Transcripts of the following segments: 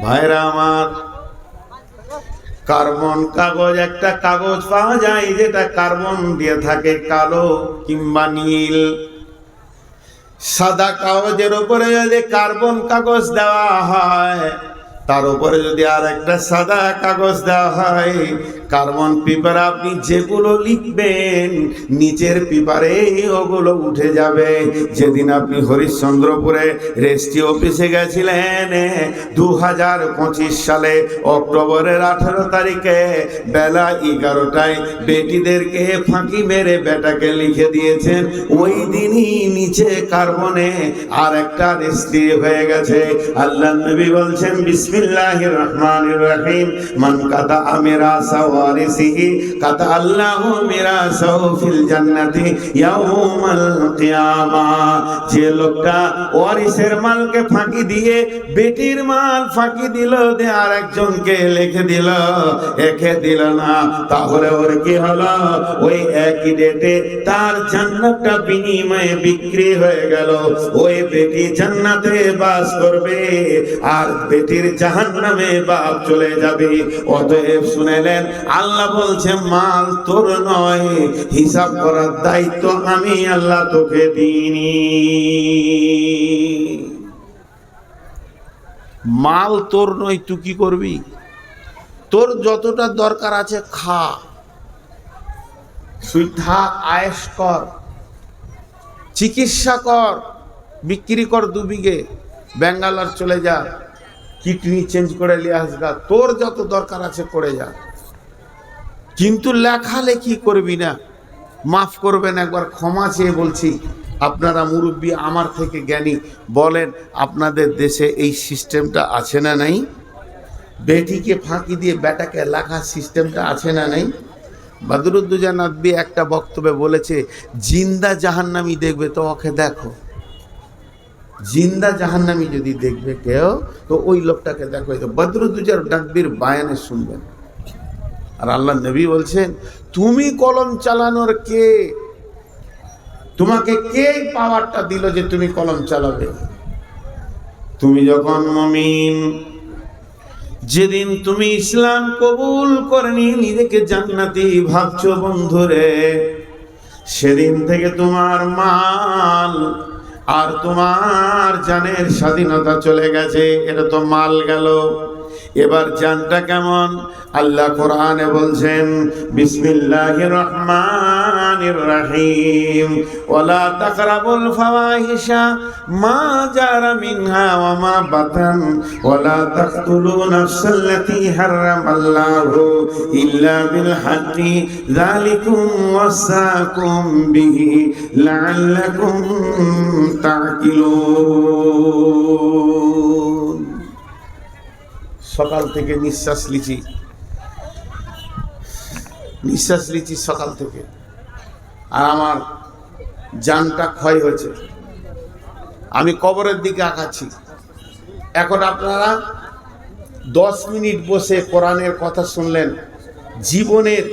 ভাইরা আমার, কার্বন কাগজ, একটা কাগজ পাওয়া যায় যেটা কার্বন দিয়ে থাকে, কালো কিংবা নীল। সাদা কাগজের উপরে যদি কার্বন কাগজ দেওয়া হয়, তার উপরে যদি আর একটা সাদা কাগজ দেওয়া হয়, কার্বন পেপারে আপনি যেগুলো লিখবেন নিচের পেপারে ওগুলো উঠে যাবে। যেদিন আপনি হরিশ্চন্দ্রপুরে রেজিস্ট্রি অফিসে গেছিলেন 2025 সালে অক্টোবরের 18 তারিখে বেলা 11টায় বেটিদেরকে ফাঁকি মেরে বেটাকে লিখে দিয়েছেন, ওই দিনই নিচে কার্বনে আর একটা রেজিস্ট্রি হয়ে গেছে। আল্লাহ নবী বলছেন বিসমিল্লাহির রহমানির রহিম, মান কাতা আমিরা সাওয়ারিসিহি কাতা আল্লাহু মিরাসাহু ফিল জান্নাতি ইয়াউমাল কিয়ামা। যে লোকটা ওয়ারিসের মালকে ফাঁকি দিয়ে বেটির মাল ফাঁকি দিল, দে আর একজনকে লিখে দিল, একে দিল না, তাহলে ওর কি হলো? ওই একই ডেটে তার জান্নাতটা বিনিময়ে বিক্রি হয়ে গেল। ওই বেটি জান্নাতে বাস করবে আর বেটির জাহান্নামে বাপ চলে যাবে। অতএব শুনেলেন, আল্লাহ বলছে মাল তোর নয়, হিসাব করার দায়িত্ব আমি আল্লাহ তোকে দিইনি। মাল তোর নয়, তুই কি করবি? তোর যতটা দরকার আছে খা, সুইথা আয়েশ কর, চিকিৎসা কর, বিক্রি কর 2 বিঘে, ব্যাঙ্গালোর চলে যা, কিডনি চেঞ্জ করে নিয়ে আসগা, তোর যত দরকার আছে করে যা, কিন্তু লেখালেখি করবি না। মাফ করবেন, একবার ক্ষমা চেয়ে বলছি, আপনারা মুরব্বী আমার থেকে জ্ঞানী, বলেন আপনাদের দেশে এই সিস্টেমটা আছে না নাই? বেটিকে ফাঁকি দিয়ে বেটাকে লেখার সিস্টেমটা আছে না নাই? বদরুদ্দোজা নদভী একটা বক্তব্যে বলেছে, জিন্দা জাহান্নামী দেখবে তো ওকে দেখো, জিন্দা জাহান্নামী যদি দেখবে কেউ তো ওই লোকটাকে দেখো। বদরুদ্দোজা নদভীর বায়ানে শুনবেন। আর আল্লাহ নবী বলছেন, তুমি কলম চালানোর কে? তোমাকে কে পাওয়ারটা দিল যে তুমি কলম চালাবে? তুমি যখন মুমিন, যেদিন তুমি ইসলাম কবুল করনি, নিজেকে জান্নাতি ভাবছো বন্ধুরে, সেদিন থেকে তোমার মাল আর তোমার জানের স্বাধীনতা চলে গেছে। এটা তো মাল গেল, এবার জানটা কেমন? আল্লাহ কোরআনে বলছেন বিসমিল্লাহির রহমানির রহিম, ওয়ালা তাকরাবুল ফাওয়াহিশা মা জারা মিনহা ওয়া মা বাতান ওয়ালা তাকতুলু নাফসাল্লাতী হারামাল্লাহু ইল্লা বিল হাক্কি যালিকুম ওয়াসাকুম বিহি লাআল্লাকুম তা'কিলুন। সকাল থেকে নিঃশ্বাস লিচি সকাল থেকে, আর আমার জানটা ক্ষয় হয়েছে, আমি কবরের দিকে আঁকাচ্ছি। এখন আপনারা 10 মিনিট বসে কোরআনের কথা শুনলেন, জীবনের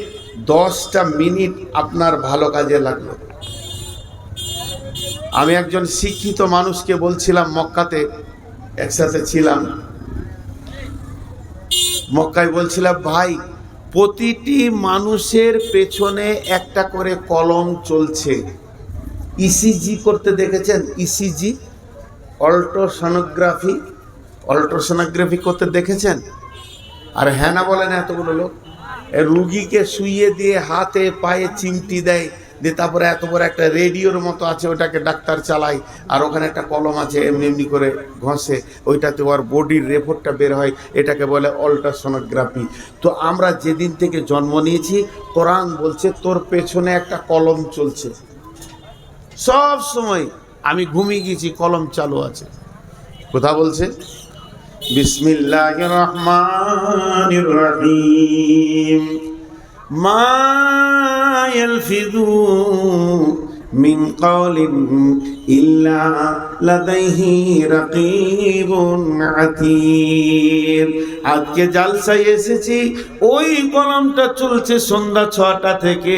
10টা মিনিট আপনার ভালো কাজে লাগলো। আমি একজন শিক্ষিত মানুষকে বলছিলাম, মক্কাতে একসাথে ছিলাম, মক্কায় বলছিলাম, ভাই প্রতিটি মানুষের পেছনে একটা করে কলম চলছে। ইসিজি করতে দেখেছেন? ইসিজি, অল্ট্রাসোনোগ্রাফি করতে দেখেছেন? আর হ্যাঁ না বলেন এতগুলো লোক। রুগীকে শুইয়ে দিয়ে হাতে পায়ে চিমটি দেয়, দিয়ে তারপরে এত বড় একটা রেডিওর মতো আছে, ওটাকে ডাক্তার চালায়, আর ওখানে একটা কলম আছে, এমনি এমনি করে ঘষে, ওইটাতে ওর বডির রিপোর্টটা বের হয়, এটাকে বলে অল্ট্রাসোনোগ্রাফি। তো আমরা যেদিন থেকে জন্ম নিয়েছি, কোরআন বলছে তোর পেছনে একটা কলম চলছে সব সময়। আমি ঘুমিয়ে গেছি, কলম চালু আছে। কথা বলছে বিসমিল্লাহির রহমানির রহিম, মা ইয়ালফিযু মিন কাওলিন ইল্লা লাদাইহি রাকিবুন আতীদ। আজকে জালসায় এসেছি, ওই কলমটা চলছে সন্ধ্যা 6টা থেকে।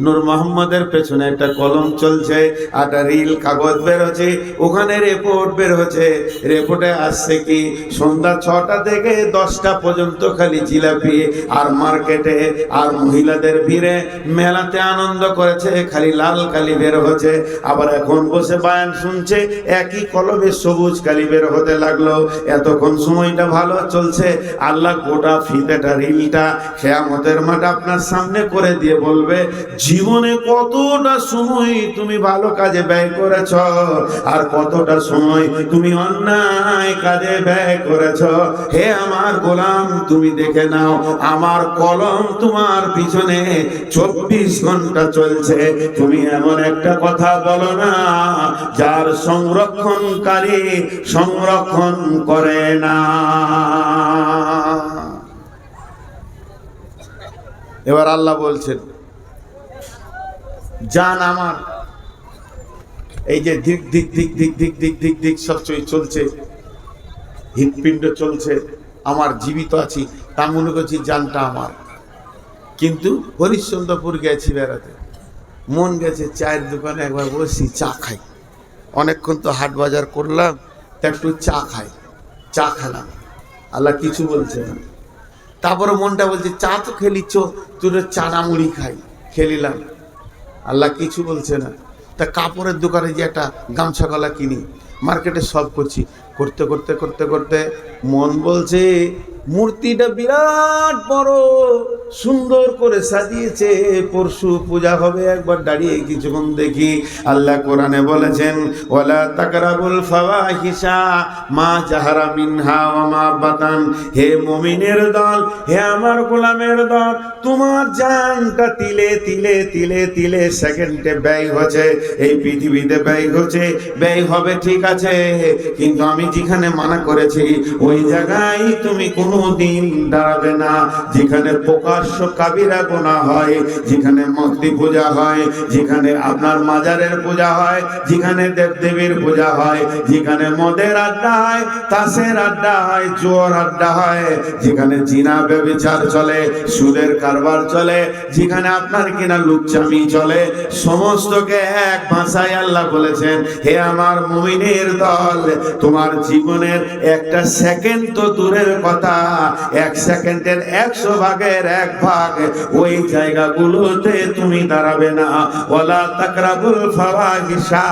নূর মোহাম্মদের পেছনে একটা কলম চলছে, একটা রিল কাগজ বের হচ্ছে, ওখানে রিপোর্ট বের হচ্ছে। রিপোর্টে আসছে কি সন্ধ্যা 6টা থেকে 10টা পর্যন্ত খালি জিলাপি আর মার্কেটে আর মহিলাদের ভিড়ে মেলাতে আনন্দ করেছে, খালি লাল কালি বের হচ্ছে। আবার এখন বসে বায়ান শুনছে, একই কলমে সবুজ কালি বের হতে লাগলো। এতক্ষণ সময়টা ভালো চলছে, আল্লাহ গোটা ফিতেটা রিলটা কিয়ামতের মাঠে আপনার সামনে করে দিয়ে বলবে, জীবনে কতটা সময় তুমি ভালো কাজে ব্যয় করেছ আর কতটা সময় তুমি অন্যায় কাজে ব্যয় করেছ। হে আমার গোলাম, তুমি দেখে নাও, আমার কলম তোমার পিছনে 24 ঘন্টা চলছে। তুমি এমন একটা কথা বলো না যার সংরক্ষণকারী সংরক্ষণ করে না। এবার আল্লাহ বলছেন, জান আমার, এই যে দিক দিক দিক দিক দিক দিক দিক দিক সব চলছে, হৃৎপিণ্ড চলছে, আমার জীবিত আছি তা মনে করছি জানটা আমার। কিন্তু হরিশ্চন্দ্রপুর গেছি বেড়াতে, মন গেছে চায়ের দোকানে একবার বসি, চা খাই। অনেকক্ষণ তো হাট বাজার করলাম, তা একটু চা খাই। চা খেলাম, আল্লাহ কিছু বলছে না। তারপরে মনটা বলছে চা তো খেলিছ, তুই চানা মুড়ি খাই, খেলিলাম, আল্লাহ কিছু বলছে না। তা কাপড়ের দোকানে যে একটা গামছা গলা কিনি, মার্কেটে সব করছি, করতে করতে করতে করতে মন বলছে মূর্তিটা বিরাট বড়, সুন্দর করে সাজিয়েছে, পরশু পূজা হবে, একবার দাঁড়িয়ে কিছুক্ষণ দেখি। আল্লাহ কোরআনে বলেছেন, ওয়ালা তাকরাবুল ফাওয়াহিশা মা জাহারা মিনহা ওয়া মা বাতান। হে মুমিনের দল, হে আমার গোলামের দল, তোমার জানটা তিলে তিলে তিলে তিলে সেকেন্ডে ব্যয় হচ্ছে, এই পৃথিবীতে ব্যয় হচ্ছে, ব্যয় হবে ঠিক আছে, কিন্তু আমি যেখানে মানা করেছি ওই জায়গায় তুমি কোনোদিন দাঁড়াবে না। যেখানে প্রকাশ্য কাবিরা গুনাহ হয়, যেখানে মূর্তি পূজা হয়, যেখানে আপনার মাজারের পূজা হয়, যেখানে দেবদেবীর পূজা হয়, যেখানে মদের আড্ডা হয়, তাসের আড্ডা হয়, জোয়ার আড্ডা হয়, যেখানে জিনা ব্যভিচার চলে, সুদের কারবার চলে, যেখানে আপনার কিনা লুচ্চামি চলে, সমস্তকে এক ভাষায় আল্লাহ বলেছেন, হে আমার মুমিনের দল, তোমার জীবনের একটা সেকেন্ড তো দূরের কথা, 1 সেকেন্ডের 100 ভাগের 1 ভাগ ওই জায়গাগুলোতে তুমি দাঁড়াবে না। ওয়ালা তাকরাবুল ফাওয়াহিশা,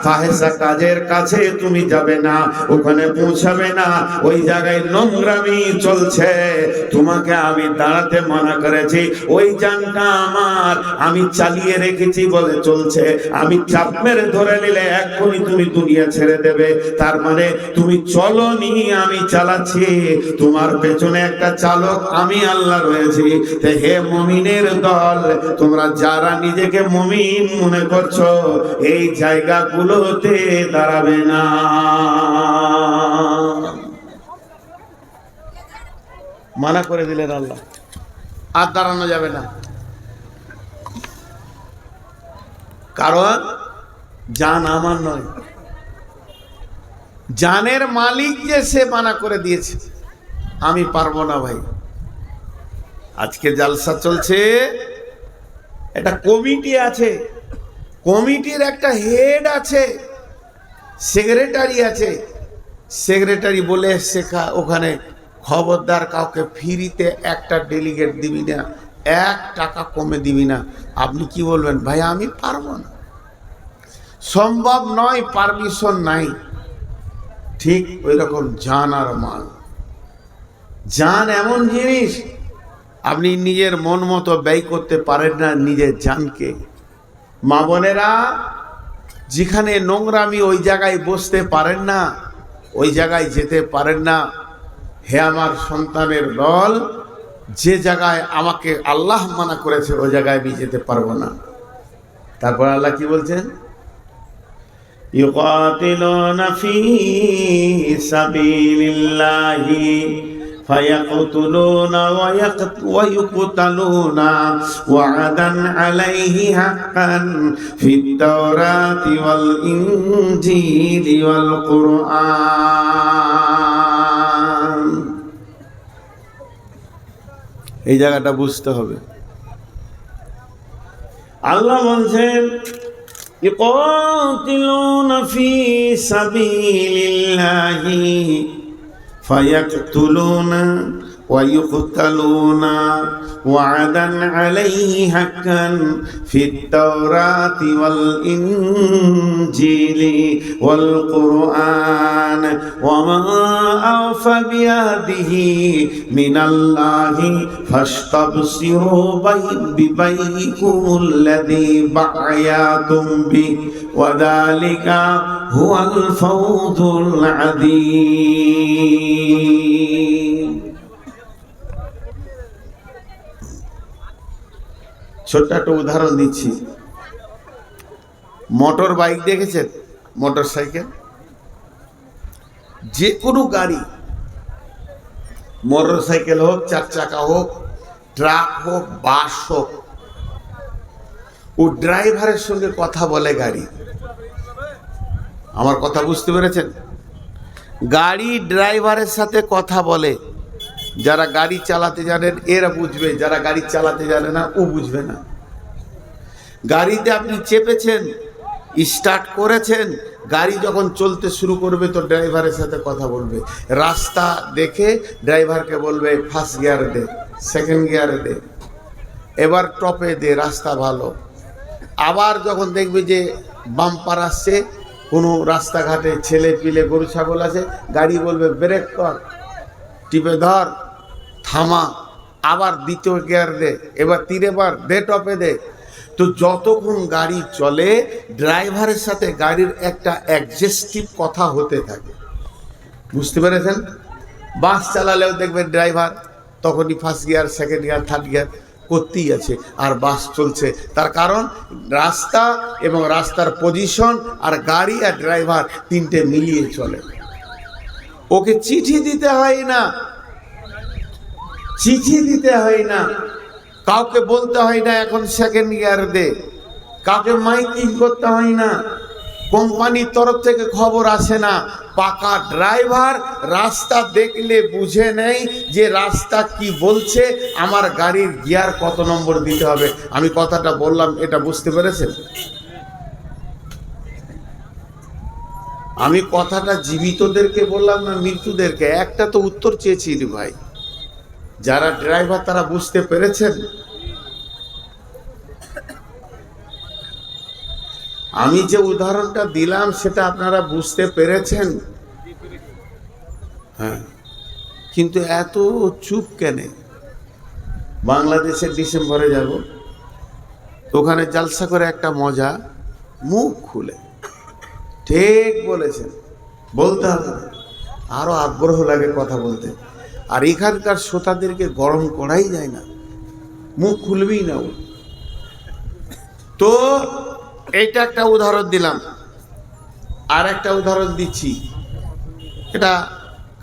ফাহিশা কাজের কাছে তুমি যাবে না, ওখানে পৌঁছাবে না, ওই জায়গায় নোংরামি চলছে, তোমাকে আমি দাঁড়াতে মানা করেছি। ওই জানটা আমার, আমি চালিয়ে রেখেছি বলে চলছে, আমি চাপ মেরে ধরে নিলে এক্ষুনি তুমি দুনিয়া ছেড়ে দেবে। তার মানে তুমি চলনি, আমি চালাচ্ছি, তোমার পেছনে একটা চালক আমি আল্লাহ রয়েছি। হে মুমিনের দল, তোমরা যারা নিজেকে মুমিন মনে করছো, এই জায়গাগুলোতে দাঁড়াবে না। মানা করে দিলেন আল্লাহ, আর দাঁড়ানো যাবে না, কারণ জান আমার নয়, জানের মালিক যে সে মানা করে দিয়েছে, আমি পারবো না ভাই। আজকে জালসা চলছে, একটা কমিটি আছে, কমিটির একটা হেড আছে, সেক্রেটারি আছে, সেক্রেটারি বলে শেখা ওখানে, খবরদার কাউকে ফ্রিতে একটা ডেলিগেট দিবি না, 1 টাকা কমে দিবি না। আপনি কি বলবেন? ভাই আমি পারবো না, সম্ভব নয়, পারমিশন নাই। ঠিক ওই রকম জান আর মাল, জান এমন জিনিস আপনি নিজের মন মতো ব্যয় করতে পারেন না নিজের জানকে। মা বোনেরা, যেখানে নোংরামি ওই জায়গায় বসতে পারেন না, ওই জায়গায় যেতে পারেন না। হে আমার সন্তানের দল, যে জায়গায় আমাকে আল্লাহ মানা করেছে ওই জায়গায় আমি যেতে পারবো না। তারপর আল্লাহ কি বলছেন? ইউকাতিলুনা ফি সাবিলিল্লাহি فيقتلون ويقتلون وعدا عليه حقا في التوراة والإنجيل والقرآن. এই জায়গাটা বুঝতে হবে। আল্লাহ বলছেন يقاتلون في سبيل الله فيقتلون ويقتلون وعدا عليه حقا في التوراة والإنجيل والقرآن وما أوفى بعهده من الله فاستبشروا ببيعكم الذي بايعتم به وذلك هو الفوز العظيم. ছোট্ট একটা উদাহরণ দিচ্ছি। মোটর বাইক দেখেছেন? মোটর সাইকেল, যে কোনো গাড়ি, মোটর সাইকেল হোক, চার চাকা হোক, ট্রাক হোক, বাস হোক, ও ড্রাইভারের সঙ্গে কথা বলে গাড়ি। আমার কথা বুঝতে পেরেছেন? গাড়ি ড্রাইভারের সাথে কথা বলে। যারা গাড়ি চালাতে জানেন এরা বুঝবে, যারা গাড়ি চালাতে জানে না ও বুঝবে না। গাড়িতে আপনি চেপেছেন, স্টার্ট করেছেন, গাড়ি যখন চলতে শুরু করবে তো ড্রাইভারের সাথে কথা বলবে। রাস্তা দেখে ড্রাইভারকে বলবে ফার্স্ট গিয়ারে দে, সেকেন্ড গিয়ারে দে, এবার টপে দে, রাস্তা ভালো। আবার যখন দেখবে যে বাম্পার আসছে, কোনো রাস্তাঘাটে ছেলে পিলে গরু ছাগল আছে, গাড়ি বলবে ব্রেক কর, টিপে ধর, থামা, আবার দ্বিতীয় গিয়ার দে, এবার তিনবার দে, টপে দে। তো যতক্ষণ গাড়ি চলে ড্রাইভারের সাথে গাড়ির একটা অ্যাডজাস্টিভ কথা হতে থাকে। বুঝতে পেরেছেন? বাস চালালেও দেখবেন ড্রাইভার তখনই first gear, second gear, third gear করতেই আছে, আর বাস চলছে। তার কারণ রাস্তা এবং রাস্তার পজিশন আর গাড়ি আর ড্রাইভার তিনটে মিলিয়ে চলে। ওকে চিঠি দিতে হয় না, চিঠি দিতে হয় না, কাউকে বলতে হয় না এখন সেকেন্ড গিয়ার দে, কাউকে মাইকিং করতে হয় না, কোম্পানির তরফ থেকে খবর আসে না। পাকা ড্রাইভার রাস্তা দেখলে বুঝে নেয় যে রাস্তা কি বলছে, আমার গাড়ির গিয়ার কত নম্বর দিতে হবে। আমি কথাটা বললাম, এটা বুঝতে পেরেছেন? আমি কথাটা জীবিতদেরকে বললাম না মৃত্যুদেরকে? একটা তো উত্তর চেয়েছি ভাই। যারা ড্রাইভার তারা বুঝতে পেরেছেন? আমি যে উদাহরণটা দিলাম সেটা আপনারা বুঝতে পেরেছেন? হ্যাঁ, কিন্তু এত চুপ কেন? বাংলাদেশের ডিসেম্বরে যাব, ওখানে জালসা করে একটা মজা, মুখ খুলে। ঠিক বলেছেন, বলতে হবে, আরো আগ্রহ লাগে কথা বলতে। আর এখানকার শ্রোতাদেরকে গরম করাই যায় না, মুখ খুলবেই না। তো এইটা একটা উদাহরণ দিলাম, আর একটা উদাহরণ দিচ্ছি, এটা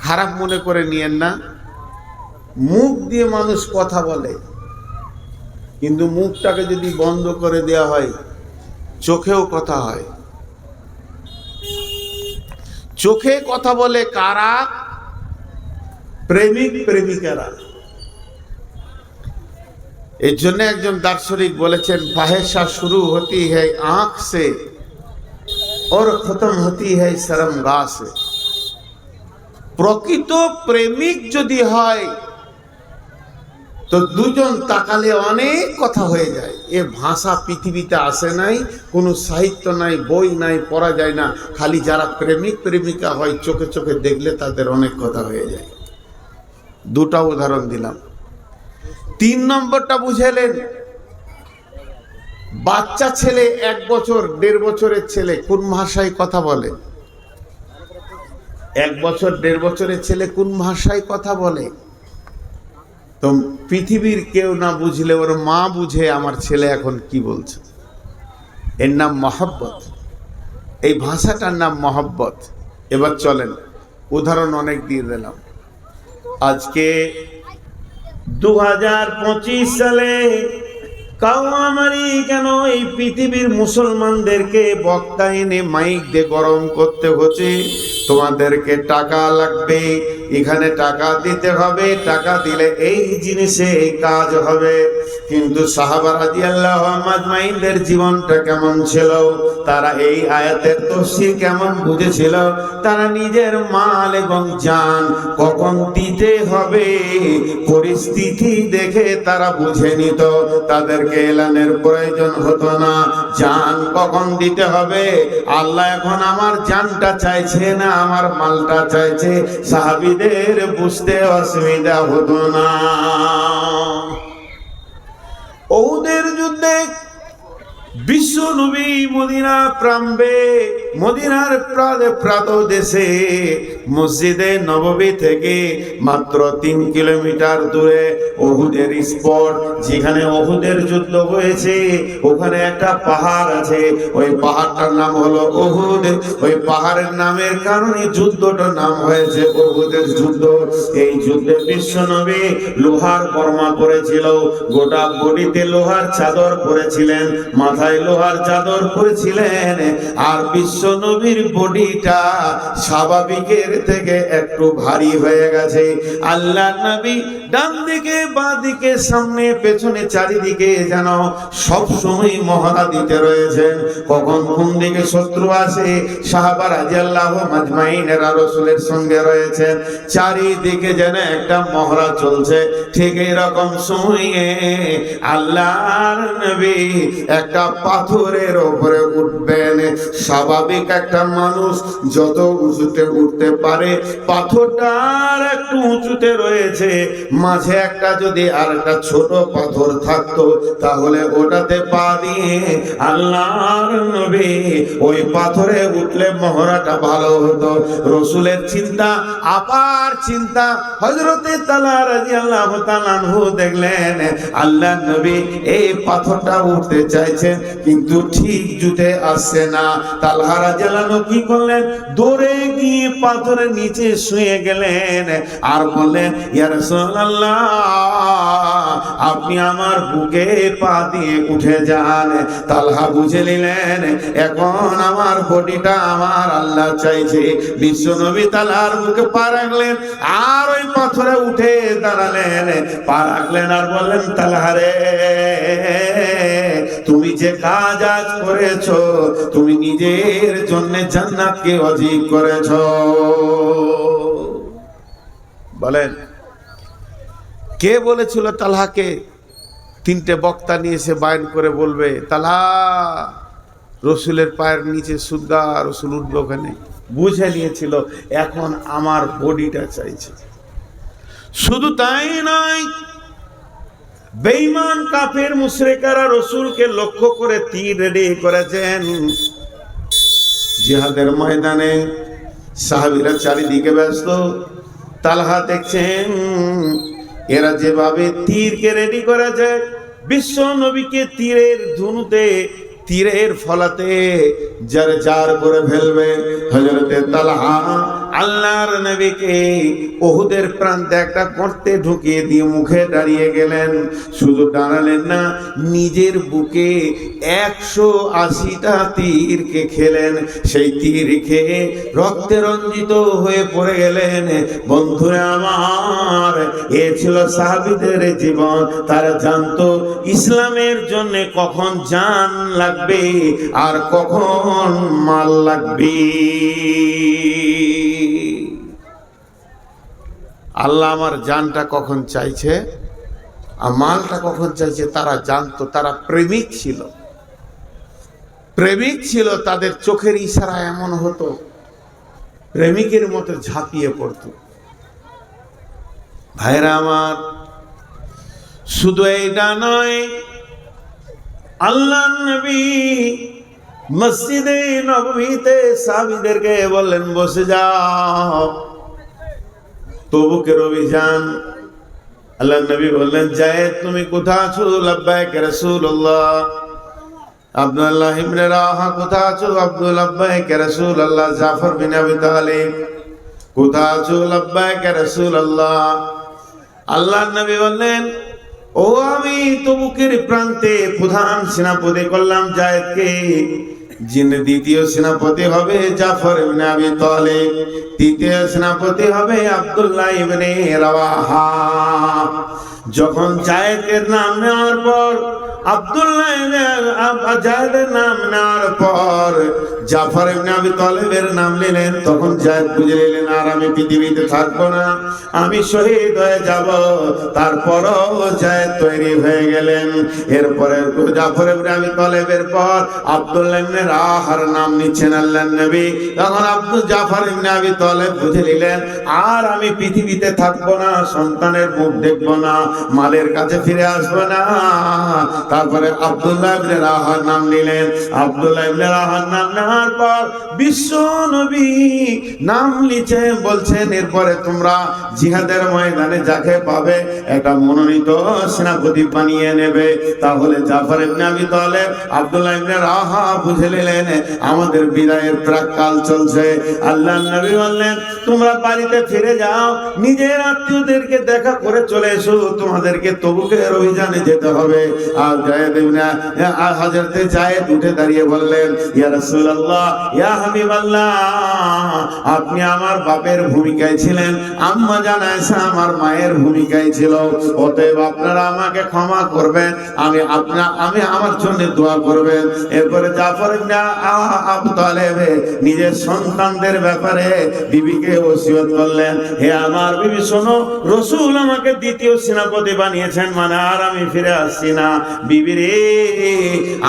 খারাপ মনে করে নিয়েন না। মুখ দিয়ে মানুষ কথা বলে, কিন্তু মুখটাকে যদি বন্ধ করে দেওয়া হয় চোখেও কথা হয়। চোখে কথা বলে কারা? প্রেমিক প্রেমিকারা। এর জন্য একজন দার্শনিক বলেছেন, ফাহেশা শুরু হতি হ্যায় আঁখ সে और খতম হতি হ্যায় শরমগাহ সে। প্রকৃত প্রেমিক যদি হয় তো দুজন তাকালে অনেক কথা হয়ে যায়। এ ভাষা পৃথিবীতে আসে নাই, কোনো সাহিত্য নাই, বই নাই, পড়া যায় না। খালি যারা প্রেমিক প্রেমিকা হয় চোখে চোখে দেখলে তাদের অনেক কথা হয়ে যায়। দুটা উদাহরণ দিলাম। 3 নম্বরটা বুঝেলেন? বাচ্চা ছেলে 1 বছর 1.5 বছরের ছেলে কোন ভাষায় কথা বলে? 1 বছর 1.5 বছরের ছেলে কোন ভাষায় কথা বলে? তো পৃথিবীর কেউ না বুঝলে ওর মা বুঝে আমার ছেলে এখন কি বলছে। এর নাম মহব্বত, এই ভাষাটার নাম মহব্বত। এবার চলেন, উদাহরণ অনেক দিয়ে দিলাম। আজকে 2025 সালে কাওয়ামারি কেন এই পৃথিবীর মুসলমানদেরকে বক্তা এনে মাইক দিয়ে গরম করতে হচ্ছে? তোমাদেরকে টাকা লাগবে, এখানে টাকা দিতে হবে, টাকা দিলে এই জিনিসে এই কাজ হবে। কিন্তু সাহাবা রাদিয়াল্লাহু আজমাইনদের জীবনটা কেমন ছিল? তারা এই আয়াতের তাফসীর কেমন বুঝেছিল? তারা নিজের মাল এবং জান কখন দিতে হবে পরিস্থিতি দেখে তারা বুঝে নিত। তাদেরকে এলানের প্রয়োজন হতো না জান কখন দিতে হবে। আল্লাহ এখন আমার জানটা চাইছে না আমার মালটা চাইছে, সাহাবীদের বুঝতে অসুবিধা হতো না। উহুদের যুদ্ধে বিশ্ব নবী মদিনা প্রাম্বে মদিনার প্রাতদেশে মসজিদে নববী থেকে মাত্র 3 কিলোমিটার দূরে উহুদের স্পট, যেখানে উহুদের যুদ্ধ হয়েছে ওখানে একটা পাহাড় আছে। ওই পাহাড়টার নাম হলো উহুদ। ওই পাহাড়ের নামের কারণে যুদ্ধটার নাম হয়েছে উহুদের যুদ্ধ। এই যুদ্ধে বিশ্ব নবী লোহার বর্মা পরেছিল, গোটা বডিতে লোহার চাদর পরেছিলেন, মাথায় লোহার চাদর পরেছিলেন। আর বিশ্ব নবীর বডিটা স্বাভাবিকের থেকে একটু ভারী হয়ে গেছে। আল্লাহ নবী ডান দিকে বাঁ দিকে সামনে পেছনে চারিদিকে যেন সব সময় মহড়া দিতে রয়েছেন, কখন কোন দিকে শত্রু আসে। সাহাবা রাদিয়াল্লাহু আজমাইনেরা রাসূলের সঙ্গে রয়েছেন, চারিদিকে যেন একটা মহড়া চলছে। ঠিক এরকম সময়ে আল্লাহর নবী একটা পাথরের উপরে উঠবেন। স্বাভাবিক একটা মানুষ যত উঁচুতে উঠতে পারে, পাথরটার একটু উঁচুতে রয়েছে, মাঝে একটা যদি আর একটা ছোট পাথর থাকতো তাহলে ওটাতে পা দিয়ে আল্লাহর নবী ওই পাথরে উঠলে মহড়াটা ভালো হতো। রসুলের চিন্তা আপার চিন্তা। হযরতে তালহা রাদিয়াল্লাহু তাআলা আনহু দেখলেন আল্লাহর নবী এই পাথরটা উঠতে চাইছেন কিন্তু ঠিক জুতে আসছে না। তালহা রাদিয়াল্লাহু আনহু কি করলেন? দৌড়ে গিয়ে পাথরের নিচে শুয়ে গেলেন আর বললেন, ইয়া রাসূলুল্লাহ, আপনি আমার বুকে পা দিয়ে উঠে যান। তালহা বুঝে নিলেন এখন আমার বডিটা আমার আল্লাহ চাইছে। বিশ্ব নবী তালহার বুকে পা রাখলেন আর ওই পাথরে উঠে দাঁড়ালেন, পা রাখলেন আর বললেন, তালহা রে, তুমি যে কাজ আজ করেছো, তুমি নিজের জন্য জান্নাতকে অজিব করেছো। বলেন কে বলেছিল তালহাকে? 3টে বক্তা নিয়ে এসে বায়ান করে বলবে, তালহা রসুলের পায়ের নিচে সুদগা, রসুল উঠবে ওখানে। বুঝে নিয়েছিল এখন আমার বডিটা চাইছে। শুধু তাই নয়, বেঈমান কাফের মুশরিকরা রসুলকে লক্ষ্য করে তীর রেডি করেছেন। জিহাদের ময়দানে সাহাবীরা চারিদিকে ব্যস্ত। তালহা দেখছেন এরা যেভাবে তীরকে রেডি করেছে, বিশ্ব নবীকে তীরের ধনুতে তীরের ফলাতে যার যার করে ফেলবে। হযরতে তালহা আল্লাহর নবীকে উহুদের প্রান্তে একটা গর্তে ঢুকিয়ে দিয়ে মুখে দাঁড়িয়ে গেলেন। শুধু দাঁড়ালেন না, নিজের বুকে 180টা তীরকে খেলেন। সেই তীর খেয়ে রক্তে রঞ্জিত হয়ে পড়ে গেলেন। বন্ধুরা আমার, এ ছিল সাহাবীদের জীবন। তারা জানতো ইসলামের জন্য কখন জান লাগবে আর কখন মাল লাগবে। আল্লাহ আমার জানটা কখন চাইছে আর মালটা কখন চাইছে তারা জানতো। তারা প্রেমিক ছিল, প্রেমিক ছিল। তাদের চোখের ইশারা এমন হতো, প্রেমিকের মতো ঝাঁপিয়ে পড়তো। ভাইরা আমার, শুধু এইটা নয়, আল্লাহর নবী মসজিদে নববীতে সাহাবীদেরকে বললেন, বসে যাও। তবুকের অভিযান। আল্লাহর নবী বললেন, যায়েদ তুমি কোথায় আছো? লাব্বাইক রাসূলুল্লাহ। আব্দুল্লাহ ইবনে রাওয়াহা কোথায় আছো? আব্দুল লাব্বাইক রাসূলুল্লাহ। জাফর বিন আবি তালিব কোথা আছো? লাব্বাইক ইয়া রাসূলুল্লাহ। আল্লাহর নবী বললেন, ও আমি তবুকের প্রান্তে প্রধান সেনাপতি করলাম যায়েদকে, যিনি দ্বিতীয় সেনাপতি হবে জাফর ইবনে আবি তালিব, তৃতীয় সেনাপতি হবে আব্দুল্লাহ ইবনে রাওয়াহা। যখন জায়েদের নাম নেওয়ার পর, জায়েদের নাম নেওয়ার পর জাফর ইবনে আবি তালিবের নাম নিলেন, তখন জায়েদ বুঝে নিলেন আর আমি পৃথিবীতে থাকবো না, আমি শহীদ হয়ে যাব। তারপরও জায়েদ তৈরি হয়ে গেলেন। এরপরে জাফর ইবনে আবি তালিবের পর আব্দুল্লাহ ইবনে রাওয়াহার নাম নিচ্ছেন আল্লাহর নবী। তখন জাফর ইবনে আবি তালিব বুঝে নিলেন আর আমি পৃথিবীতে থাকবো না, সন্তানের মুখ দেখবো না, মালের কাছে ফিরে আসবো না। তারপরে আব্দুল্লাহ ইবনে রাওয়াহার নাম নিলেন। আব্দুল্লাহ ইবনে রাওয়াহার নাম নেওয়ার পর বিশ্ব নবী নাম লিখে বলছেন, এরপরে তোমরা জিহাদের ময়দানে যাকে পাবে একটা মনোনীত সেনাপতি বানিয়ে নেবে। তাহলে জাফর ইবনে আবি তালিব, আব্দুল্লাহ ইবনে রাওয়াহা বুঝে নিলেন আমাদের বিদায়ের প্রাক্কাল চলছে। আল্লাহর নবী বললেন, তোমরা বাড়িতে ফিরে যাও, নিজের আত্মীয়দেরকে দেখা করে চলে এসো, তোমাদেরকে তবুকের অভিযানে যেতে হবে। আর জায়েদ ইবনে হযরত জায়েদ উঠে দাঁড়িয়ে বললেন, ইয়া রাসূলুল্লাহ, ইয়া হাবিবাল্লাহ, আপনি আমার বাপের ভূমিকায় ছিলেন, আম্মা জান আয়েশা আমার মায়ের ভূমিকায় ছিল, অতএব আপনারা আমাকে ক্ষমা করবেন, আমি আমার জন্য দোয়া করবেন। এরপরে জাফর ইবনে আবু তালিব নিজের সন্তানদের ব্যাপারে বিবিকে ওসিয়ত করলেন, হে আমার বিবি শোনো, রাসূল আমাকে দ্বিতীয় সেনাপতি বানিয়েছেন, মানে আর আমি ফিরে আসছি না। বিবি রে,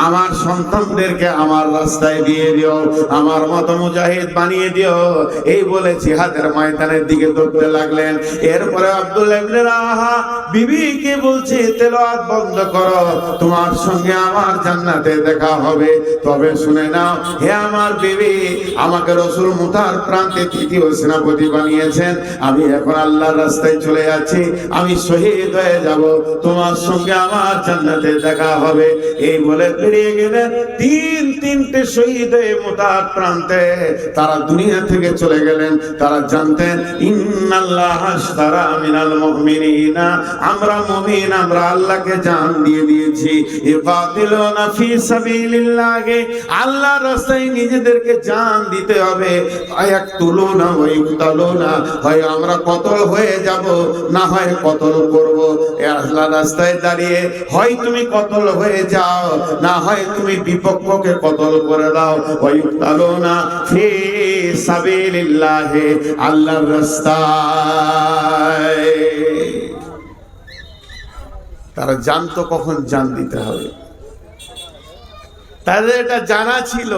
আমার সন্তানদেরকে আমার রাস্তায় দিয়ে দিও, আমার মতো মুজাহিদ বানিয়ে দিও। এই বলে জিহাদের ময়দানের দিকে দৌড়তে লাগলেন। এরপরে আব্দুল্লাহ ইবনে রাওয়াহা বিবিকে বলছে, তেলাওয়াত বন্ধ করো, তোমার সঙ্গে আমার জান্নাতে দেখা হবে। তবে শুনে নাও হে আমার বিবি, আমাকে রাসূল মুতার প্রান্তে তৃতীয় সেনাপতি বানিয়েছেন, আমি এখন আল্লাহর রাস্তায় চলে যাচ্ছি, আমি শহীদ হয়ে যাব, তোমার সঙ্গে আমার জান্নাতে দেখা হবে। এই বলে বেরিয়ে গেলেন। তিনটে শহীদ হয়ে মুতার প্রান্তে তারা দুনিয়া থেকে চলে গেলেন। তারা জানতেন ইন্নাল্লাহ আশতারা মিনাল মুমিনিনা, আমরা মুমিন, আমরা আল্লাহকে জান দিয়ে দিয়েছি। ইকাতিলুনা ফি সাবিলিল্লাহ, আল্লাহর রাস্তায় নিজেদেরকে জান দিতে হবে। আয়াকতুলুনা ওয়া ইকতালুনা, হয় আমরা কতল হয়ে যাব, না হয় কতল করব। এই আল্লাহর রাস্তায় দাঁড়িয়ে হয় তুমি কতল হয়ে যাও, না হয় তুমি বিপক্ষকে কতল করে দাও। ওয়া ইকতালুনা ফি সাবিলিল্লাহ, আল্লাহর রাস্তায়। তারা জানতো কখন জান দিতে হবে, তাদের এটা জানা ছিল,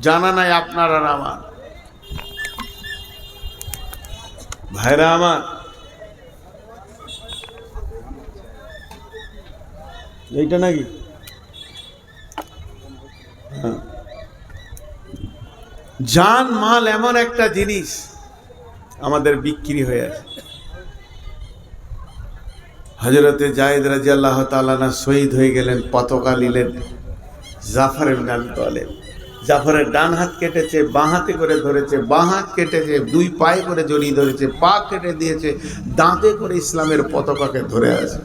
জানা নাই আপনার আর আমার। ভাইরা আমার, এইটা নাকি জান মাল এমন একটা জিনিস আমাদের বিক্রি হয়ে আছে। হযরতে জায়েদ রাদিয়াল্লাহু তাআলা না শহীদ হয়ে গেলেন, পতাকা নিলেন জাফর ইবনে আবি তালিব। জাফরের ডান হাত কেটেছে, বাঁ হাতে করে ধরেছে, বাঁ হাত কেটেছে, দুই পায়ে করে জড়িয়ে ধরেছে, পা কেটে দিয়েছে, দাঁতে করে ইসলামের পতাকাকে ধরে আছে।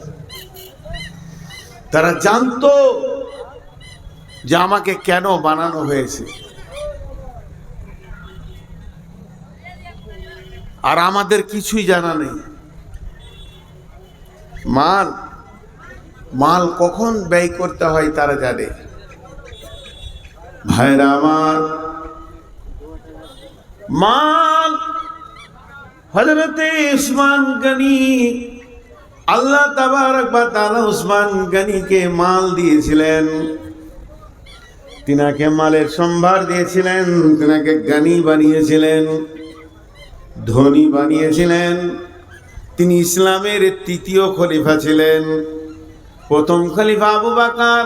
তারা জানতো যে আমাকে কেন বানানো হয়েছে, আর আমাদের কিছুই জানা নেই। মাল কখন ব্যয় করতে হয় তারা জানে। ভাইরা আমার, মাল হযরতে উসমান গনি, আল্লাহ তাবারক ওয়া তাআলা উসমান গনিকে মাল দিয়েছিলেন, তিনাকে মালের সম্ভার দিয়েছিলেন, তিনাকে গনি বানিয়েছিলেন, ধনী বানিয়েছিলেন। তিনি ইসলামের তৃতীয় খলিফা ছিলেন। প্রথম খলিফা আবু বকর,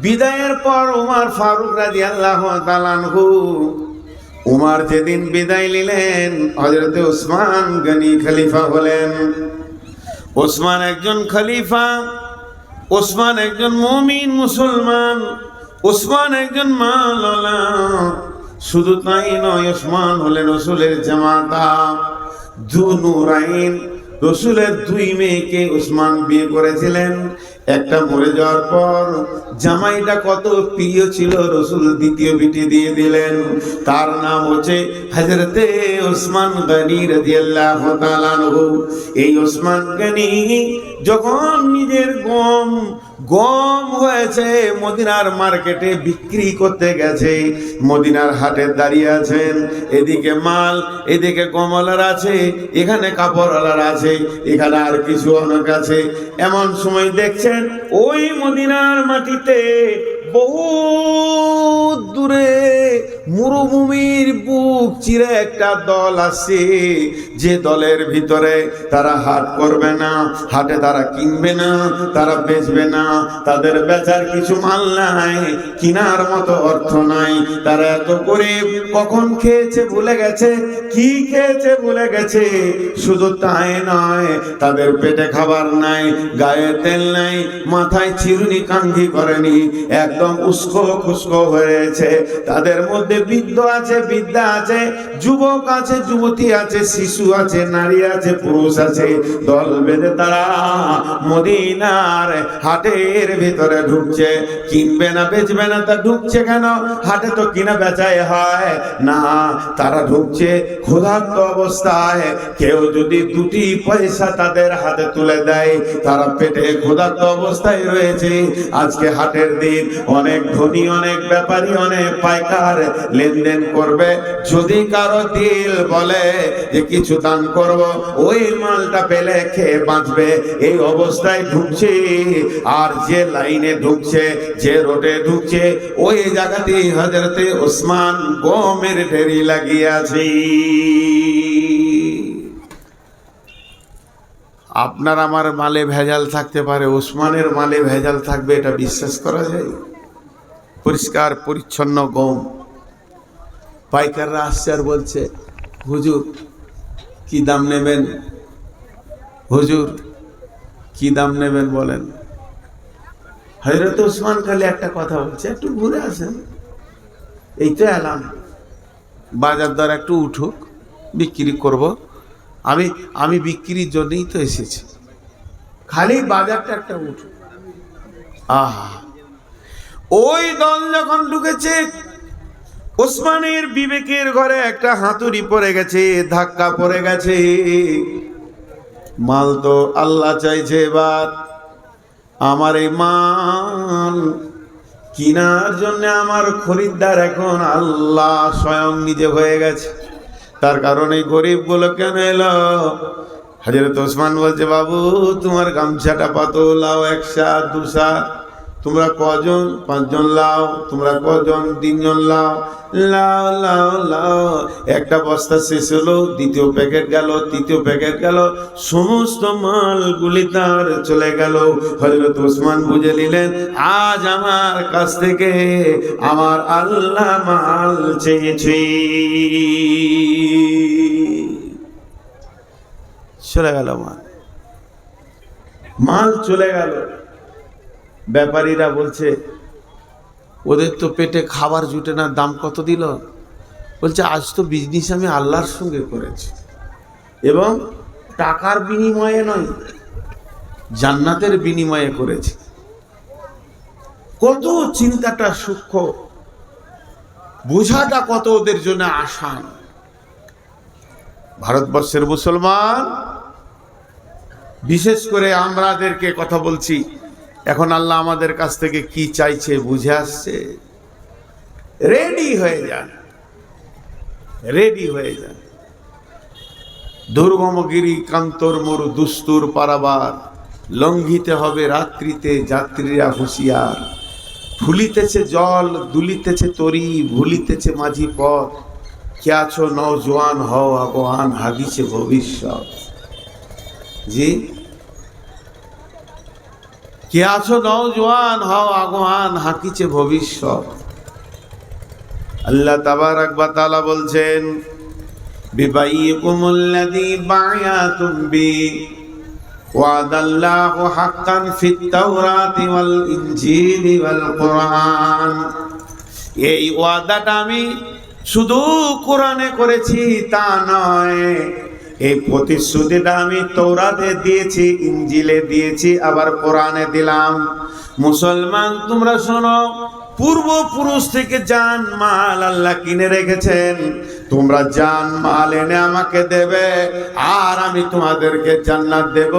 বিদায়ের পর উমর ফারুক রাদিয়াল্লাহু তাআলা আনহু। উমর যেদিন বিদায় নিলেন, হযরতে উসমান গনি খলিফা হলেন। উসমান একজন খলিফা, উসমান একজন মুমিন মুসলমান, উসমান একজন মাওলানা, শুধু তাই নয়, ওসমান হলেন রসুলের জামাতা, যুনুরাইন, রসুলের দুই মেয়েকে ওসমান বিয়ে করেছিলেন। একটা মরে যাওয়ার পর জামাইটা কত প্রিয় ছিল, রসুল দ্বিতীয় বিটি দিয়ে দিলেন। তার নাম হচ্ছে হযরতে ওসমান গনি রাদিয়াল্লাহু তাআলা আনহু। এই ওসমান গনি যখন নিজের গম হয়েছে মদিনার মার্কেটে বিক্রি করতে গেছে, মদিনার হাটে দাঁড়িয়ে আছেন, এদিকে মাল, এদিকে গমলার আছে, এখানে কাপড়ওয়ালার আছে, এখানে আর কিছু অনেক আছে। এমন সময় দেখছেন ওই মদিনার মাটিতে বহু দূরে মরুভূমির বুক চিরে একটা দল আসছে, যে দলের ভিতরে তারা হাট করবে না, হাটে তারা কিনবে না, তারা বেচবে না, তাদের বেচার কিছু মাল নাই, কিনার মতো অর্থ নাই। তারা এত করে কখন খেয়েছে ভুলে গেছে, কি খেয়েছে ভুলে গেছে। শুধু তাই নয়, তাদের পেটে খাবার নাই, গায়ে তেল নাই, মাথায় চিরুনি কাঙ্ঘি করেনি, একদম উস্কো খুস্কো হয়েছে। তাদের মধ্যে বৃদ্ধ আছে, বৃদ্ধা আছে, যুবক আছে, যুবতী আছে, শিশু আছে, নারী আছে, পুরুষ আছে। দল বেঁধে তারা মদিনার হাটের ভিতরে ঢুকছে। কিনবে না বেচবে না, তা ঢুকছে কেন? হাটে তো কিনা বেচাই হয় না। তারা ঢুকছে ক্ষুধার্ত অবস্থায়। কেউ যদি দুটি পয়সা তাদের হাতে তুলে দেয়, তারা পেটে ক্ষুধার্ত অবস্থায় রয়েছে। আজকে হাটের দিন, অনেক ধনী, অনেক ব্যাপারী, অনেক পাইকার লেনদেন করবে। যদি কারো দিল বলে যে কিছু দান করব, ওই মালটা পেলে খেয়ে বাঁচবে, এই অবস্থায় ঢুকছে। আর যে লাইনে ঢুকছে, যে রোডে ঢুকছে, ওই জায়গাতেই হযরতে ওসমান গমের ঢেরি লাগিয়েছে। আপনার আমার মালে ভেজাল থাকতে পারে, ওসমানের মালে ভেজাল থাকবে এটা বিশ্বাস করা যায়? পরিষ্কার পরিচ্ছন্ন গম। পাইকাররা আসছে আর বলছে, হুজুর কি দাম নেবেন? হুজুর কি দাম নেবেন বলেন। হযরত ওসমান খালি একটা কথা বলছে, একটু ঘুরে আসেন, এই তো এলাম, বাজার দর একটু উঠুক, বিক্রি করব। আমি বিক্রির জন্যই তো এসেছি, খালি বাজারটা একটা উঠুক। আহা, ওই দল যখন ঢুকেছে, ওসমানের বিবেকের ঘরে একটা হাতুড়ি পড়ে গেছে, ধাক্কা পড়ে গেছে। মাল তো আল্লাহ চাইছে, এবার আমার এই মাল কিনার জন্য আমার খরিদ্দার এখন আল্লাহ স্বয়ং নিজে হয়ে গেছে। তার কারণে গরিব গুলো কেন এলো? হযরত ওসমান বলছে, বাবু তোমার গামছাটা পাতো, লাও, একশা দুসা, তোমরা কজন? 5 জন লাও। তোমরা কজন? 3 জন লাও। লাও লাও লাও। একটা বস্তা শেষ হলো, দ্বিতীয় প্যাকেট গেল, তৃতীয় প্যাকেট গেল, সমস্ত মালগুলি তার চলে গেল। হযরত ওসমান বুঝে নিলেন, আজ আমার কাছ থেকে আমার আল্লাহ মাল চেয়েছে। চলে গেল মাল চলে গেল। ব্যাপারীরা বলছে, ওদের তো পেটে খাবার জুটে না, দাম কত দিল? বলছে, আজ তো বিজনেস আমি আল্লাহর সঙ্গে করেছি, এবং টাকার বিনিময়ে নয়, জান্নাতের বিনিময়ে করেছি। কত চিন্তাটা সূক্ষ্ম, বোঝাটা কত ওদের জন্য আসান। ভারতবর্ষের মুসলমান, বিশেষ করে আমাদেরকে কথা বলছি, এখন আল্লাহ আমাদের কাছ থেকে কি চাইছে বুঝে আসছে। রেডি হয়ে যান, রেডি হয়ে যান। দুর্গমগিরি কান্তর মরু দুস্তুর পারাবার, লঙ্ঘিতে হবে রাত্রিতে যাত্রীরা হুঁশিয়ার। ফুলিতেছে জল, দুলিতেছে তরি, ভুলিতেছে মাঝি পথ, কে আছো নওজোয়ান হও আগুয়ান, হাগিছে ভবিষ্যৎ। জি, কে আছো নওজোয়ান হও আগুয়ান, হাকিছে ভবিষ্যৎ। আল্লাহ তাবারাক ওয়া তাআলা বলছেন, বিবাইকুমুল্লাযী বায়াতুম বি ওয়াদাল্লাহু হাক্কান ফিত তাওরাতি ওয়াল ইনজিলি ওয়াল কুরআন। এই ওয়াদাটা আমি শুধু কোরআনে করেছি তা নয়, এই প্রতিশ্রুতিটা আমি তৌরাতে দিয়েছি, ইনজিলে দিয়েছি, আবার কোরআনে দিলাম। মুসলমান তোমরা শোনো, পূর্বপুরুষ থেকে জান মাল আল্লাহ কিনে রেখেছেন, তোমরা জান মাল এনে আমাকে দেবে আর আমি তোমাদেরকে জান্নাত দেব।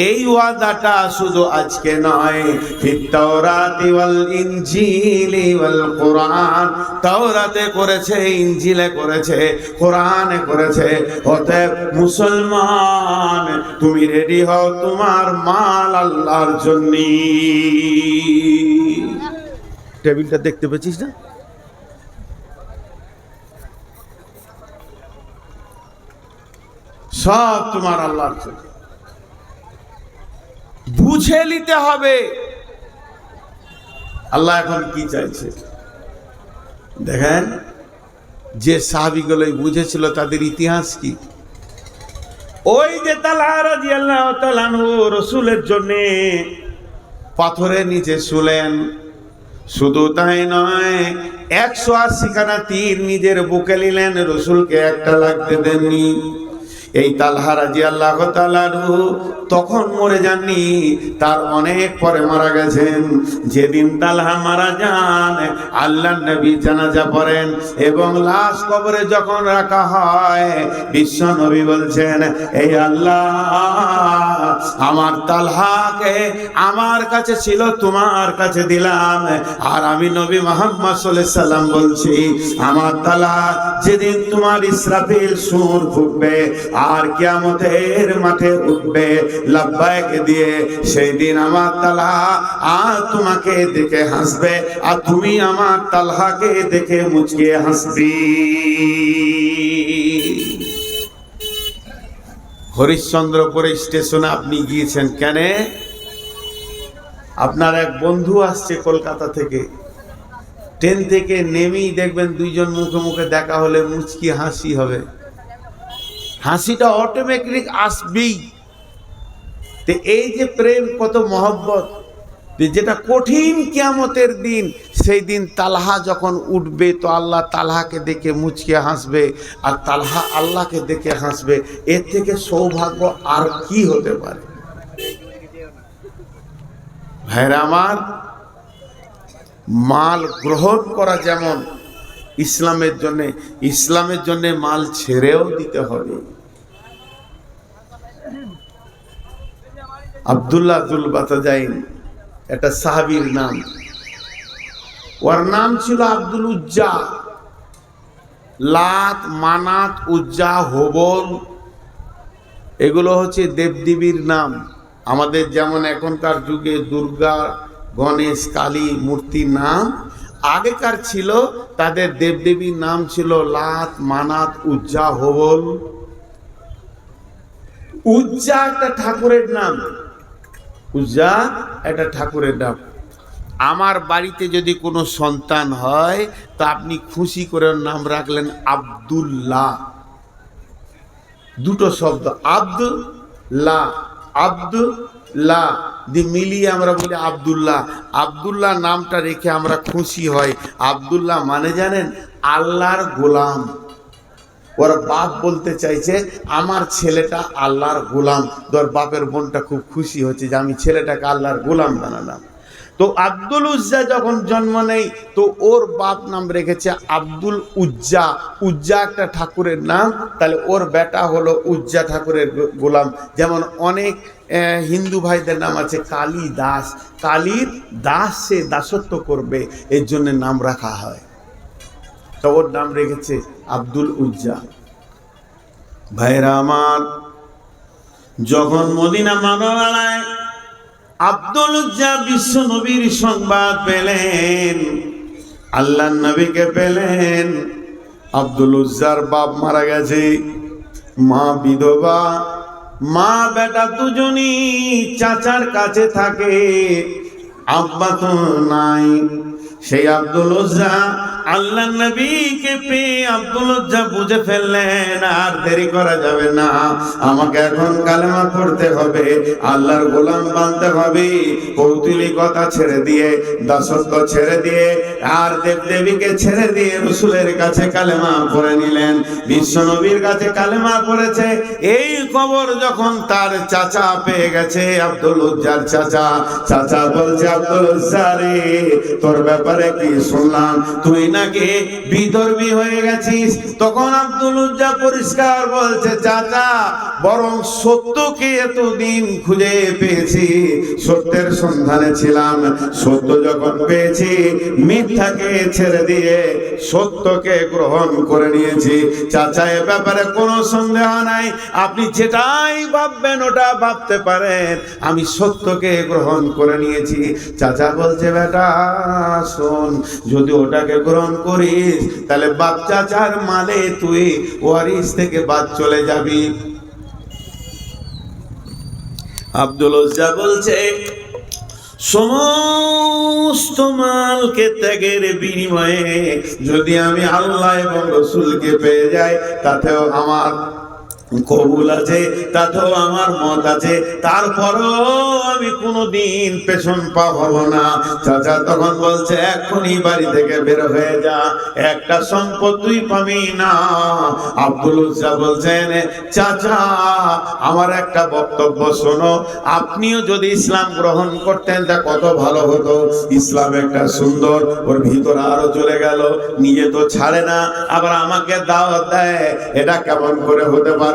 এই ওয়াদাটা শুধু আজকে নয়, ফিত তাওরাতি ওয়াল ইনজিলি ওয়াল কোরআন, তাওরাতে করেছে, ইনজিলে করেছে, কোরআনে করেছে। অতএব মুসলমান তুমি রেডি হও তোমার মাল আল্লাহর জন্য। টেবিলটা দেখতে পেয়েছিস না? সব তোমার আল্লাহর জন্য, বুঝে নিতে হবে আল্লাহ এখন কি চাইছে। দেখেন, যে সাহাবীগুলো বুঝেছিল তাদের ইতিহাস কি। ওই যে তালহা রাদিয়াল্লাহু তাআলা আনহু রাসূলের জন্য পাথরের নিচে শুলেন, শুধু তাই নয় 180 খানা তীর নিজের বুকে নিলেন, রসুলকে একটা লাগতে দেননি। এই তালহা রাদিয়াল্লাহু তাআলা আনহু তখন মরে যাননি, তার অনেক পরে মারা গেছেন। যেদিন তালহা মারা যান, আল্লাহর নবী জানাজা পড়েন এবং লাশ কবরে যখন রাখা হয়, বিশ্ব নবী বলছেন, এই আল্লাহ, আমার তালহাকে আমার কাছে ছিল, তোমার কাছে দিলাম। আর আমি নবী মুহাম্মদ সাল্লাল্লাহু আলাইহি সাল্লাম বলছি, আমার তালহা যেদিন তোমার ইসরাফিল সুর ফুঁকবে আর কিয়ামতের মাঠে উঠবে লাব্বাইক দিয়ে, সেই দিন আমার তালহা আর তোমাকে দেখে হাসবে আর তুমি আমার তালহাকে দেখে মুচকে হাসবি। হরিশ্চন্দ্রপুর স্টেশনে আপনি গিয়েছেন কেন? আপনার এক বন্ধু আসছে কলকাতা থেকে, ট্রেন থেকে নেমেই দেখবেন দুইজন মুখে মুখে দেখা হলে মুচকি হাসি হবে, হাসিটা অটোমেটিক আসবেই। তো এই যে প্রেম, কত মহব্বত, যেটা কঠিন কিয়ামতের দিন, সেই দিন তালহা যখন উঠবে তো আল্লাহ তালহাকে দেখে মুচকে হাসবে আর তালহা আল্লাহকে দেখে হাসবে। এর থেকে সৌভাগ্য আর কি হতে পারে? ভাইরা আমার, মাল গ্রহণ করা যেমন ইসলামের জন্য মাল ছেড়েও দিতে হবে। আব্দুল্লাহ যুল বাতাজাইন একটা সাহাবীর নাম, ওর নাম ছিল আব্দুল উজ্জা। লাত, মানাত, উজ্জা, হোবল এগুলো হচ্ছে দেবদেবীর নাম। আমাদের যেমন এখনকার যুগে দুর্গা, গণেশ, কালী মূর্তির নাম, আগেকার ছিল তাদের দেবদেবীর নাম ছিল লাত, মানাত, উজ্জা, হোবল। উজ্জা একটা ঠাকুরের নাম, উজ্জা একটা ঠাকুরের নাম। আমার বাড়িতে যদি কোনো সন্তান হয় তা আপনি খুশি করে নাম রাখলেন আব্দুল্লাহ। দুটো শব্দ, আব্দুল্লাহ, আব্দুল্লাহ দিয়ে মিলিয়ে আমরা বলি আব্দুল্লাহ। আব্দুল্লাহ নামটা রেখে আমরা খুশি হই। আব্দুল্লাহ মানে জানেন, আল্লাহর গোলাম। ওর বাপ বলতে চাইছে আমার ছেলেটা আল্লাহর গোলাম। তোর বাপের বোনটা খুব খুশি হচ্ছে যে আমি ছেলেটাকে আল্লাহর গোলাম বানালাম। তো আব্দুল উজ্জা যখন জন্ম নেই তো ওর বাপ নাম রেখেছে আব্দুল উজ্জা। উজ্জা একটা ঠাকুরের নাম, তাহলে ওর বেটা হলো উজ্জা ঠাকুরের গোলাম। যেমন অনেক হিন্দু ভাইদের নাম আছে কালী দাস, কালীর দাস, সে দাসত্ব করবে, এর জন্য নাম রাখা হয়। তো ওর নাম রেখেছে আব্দুল উজ্জা। ভাইরা আমার, যখন মদিনা মানবালায় আব্দুল উজ্জা বিশ্ব নবীর সংবাদ পেলেন, আল্লাহ নবীকে পেলেন, আব্দুল উজ্জার বাপ মারা গেছে, মা বিধবা, মা বেটা দুজনই চাচার কাছে থাকে, আব্বা তো নাই। সেই আব্দুল উজ্জা আল্লাহ নবীকে পেয়ে আব্দুল উজ্জা বুঝে ফেললেন আর দেরি করা যাবে না, আমাকে এখন কালেমা পড়তে হবে, আল্লাহর গোলাম বানতে হবে। কৌতূহলিকতা ছেড়ে দিয়ে, দাসত্ব ছেড়ে দিয়ে, আর দেবদেবীকে ছেড়ে দিয়ে রসুলের কাছে কালেমা পড়ে নিলেন। বিশ্ব নবীর কাছে কালেমা পড়েছে। এই খবর যখন তার চাচা পেয়ে গেছে, আব্দুল উজ্জার চাচা, চাচা বলছে, আব্দুল উজ্জা রে, তোর ব্যাপারে কি শুনলাম, তুই নাকি বিধর্মী হয়ে গেছিস। তখন আব্দুল উজ্জা পরিষ্কার বলছে, চাচা বরং সত্যকে এতদিন খুঁজে পেয়েছি, সত্যের সন্ধানে ছিলাম, সত্য যখন পেয়েছি মিথ্যাকে ছেড়ে দিয়ে সত্যকে গ্রহণ করে নিয়েছি। চাচা এ ব্যাপারে কোনো সন্দেহ নাই, আপনি যেটাই ভাববেন ওটা ভাবতে পারেন, আমি সত্যকে গ্রহণ করে নিয়েছি। চাচা বলছে, বেটা শোন, যদি ওটাকে গ্রহণ করিস তাহলে বাপ চাচার মালে তুই ওয়ারিস থেকে বাদ চলে যাবি। আব্দুল উজ্জা বলছে, সমস্ত মালকে ত্যাগের বিনিময়ে যদি আমি আল্লাহ এবং রসুলকে পেয়ে যাই তাতেও আমার কবুল আছে, তাতেও আমার মত আছে, তারপরও আমি কোনোদিন পেছন পা হব না। চাচা তখন বলছে, এখনই বাড়ি থেকে বের হয়ে যা, একটা সম্পদ তুই পাবি না। আব্দুল উজ্জা বলছেন, চাচা আমার একটা বক্তব্য শোনো, আপনিও যদি ইসলাম গ্রহণ করতেন তা কত ভালো হতো। ইসলাম একটা সুন্দর, ওর ভিতরে আরো চলে গেল, নিজে তো ছাড়ে না, আবার আমাকে দাওয়াত দেয়, এটা কেমন করে হতে পারে?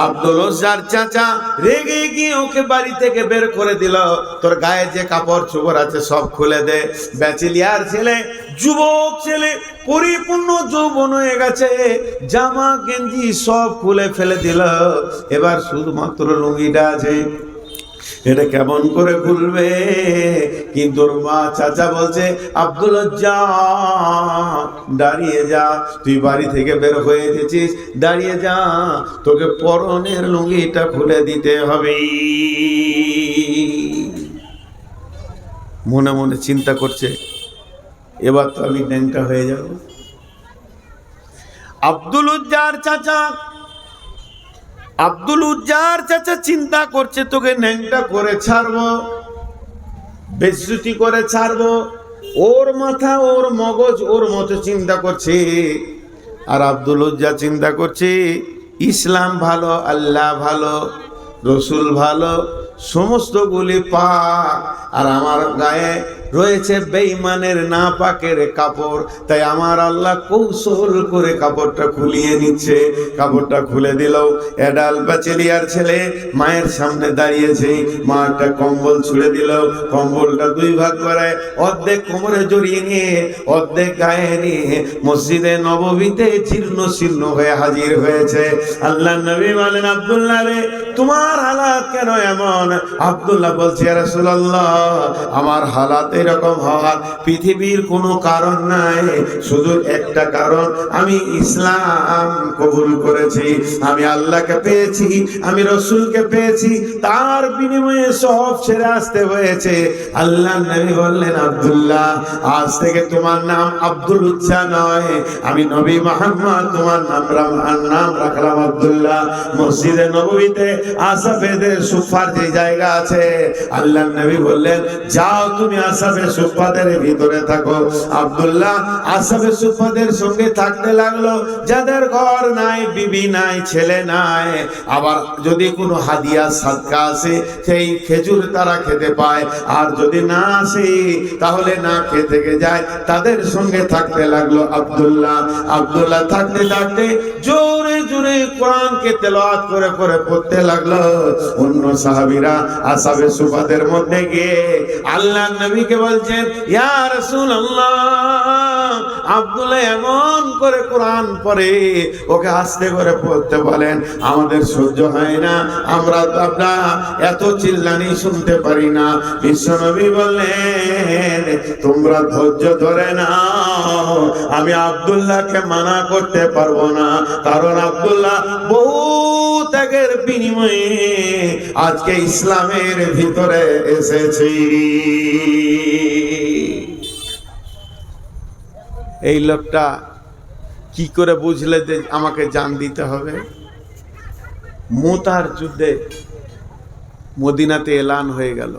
আব্দুল উজ্জার চাচা রেগে গিয়ে ওকে বাড়ি থেকে বের করে দিল। তোর গায়ে যে কাপড় চোপড় আছে সব খুলে দে। ব্যাচেলিয়ার ছেলে, যুবক ছেলে, পরিপূর্ণ যৌবন হয়ে গেছে, জামা গেঞ্জি সব খুলে ফেলে দিল, এবার শুধুমাত্র লুঙ্গিটা আছে, এটা কেমন করে খুলবে? কিন্তু ওর মা চাচা বলছে, আব্দুল উজ্জা দাঁড়িয়ে যা, তুই বাড়ি থেকে বের হয়ে এসেছিস, দাঁড়িয়ে যা, তোকে পরনের লুঙ্গিটা খুলে দিতে হবে। মনে মনে চিন্তা করছে, এবার তো আমি ন্যাংটা হয়ে যাব। আব্দুল উজ্জার চাচা চিন্তা করছে, তোকে ন্যাংটা করে ছাড়বো, বেজ্জতি করে ছাড়বো। ওর মাথা, ওর মগজ ওর মতো চিন্তা করছে, আর আব্দুল উজ্জা চিন্তা করছে, ইসলাম ভালো, আল্লাহ ভালো, রসুল ভালো, সমস্তগুলি পাক, আর আমার গায়ে রয়েছে বেঈমানের নাপাকের কাপড়, তাই আমার আল্লাহ কৌশল করে কাপড়টা খুলিয়ে নিচ্ছে। কাপড়টা খুলে দিল। এডাল ব্যাচেলিয়ার ছেলে মায়ের সামনে দাঁড়িয়েছে, মা একটা কম্বল ছুঁড়ে দিল, কম্বলটা দুই ভাগ করে অর্ধেক কোমরে জড়িয়ে নিয়ে অর্ধেক গায়ে নিয়ে মসজিদে নববীতে জীর্ণ শীর্ণ হয়ে হাজির হয়েছে। আল্লাহ নবী বলেন, আব্দুল্লাহ রে, তোমার হালাত কেন এমন? আব্দুল্লাহ বলছে, ইয়া রাসূলুল্লাহ, আমার হালাত এরকম হওয়ার পৃথিবীর কোনো কারণ নাই, শুধু একটা কারণ, আমি ইসলাম কবুল করেছি, আমি আল্লাহকে পেয়েছি, আমি রসুলকে পেয়েছি, তার বিনিময়ে সব ছেড়ে আসতে হয়েছে। আল্লাহ নবী বললেন, আব্দুল্লাহ, আজ থেকে তোমার নাম আব্দুল উজ্জা নয়, আমি নবী মুহাম্মদ তোমার নাম রাখলাম আব্দুল্লাহ। মসজিদে নববীতে আসহাবেদের সুফার যে জায়গা আছে, আল্লাহ নবী বললেন, যাও তুমি আসহাবে সুফাদের ভিতরে থাকো। আব্দুল্লাহ আসহাবে সুফাদের সঙ্গে থাকতে লাগলো। যাদের ঘর নাই, বিবি নাই, ছেলে নাই, আবার যদি কোনো হাদিয়া সাদকা আসে সেই খেজুর তারা খেতে পায়, আর যদি না আসে তাহলে না খেয়ে থেকে যায়, তাদের সঙ্গে থাকতে লাগলো আব্দুল্লাহ। আব্দুল্লাহ থাকতে থাকতে জোরে জোরে কোরআনকে তেলাওয়াত করে করে পড়তে লাগলো। অন্য সাহাবীরা আসহাবে সুফাদের মধ্যে গিয়ে আল্লাহ নবীকে বলছেন, ইয়া রাসূলুল্লাহ, আব্দুল্লাহ এমন করে কোরআন পড়ে, ওকে আস্তে করে পড়তে বলেন, আমাদের সহ্য হয় না, আমরা তো আপনার এত চিল্লানি শুনতে পারি না। বিশ্বনবী বললেন, তোমরা ধৈর্য ধরে নাও, আমি আব্দুল্লাহকে মানা করতে পারবো না, কারণ আব্দুল্লাহ বহু ত্যাগের বিনিময়ে আজকে ইসলামের ভিতরে এসেছি। এই লোকটা কি করে বুঝলে যে আমাকে জান দিতে হবে? মুতার যুদ্ধে মদিনাতে এলান হয়ে গেল,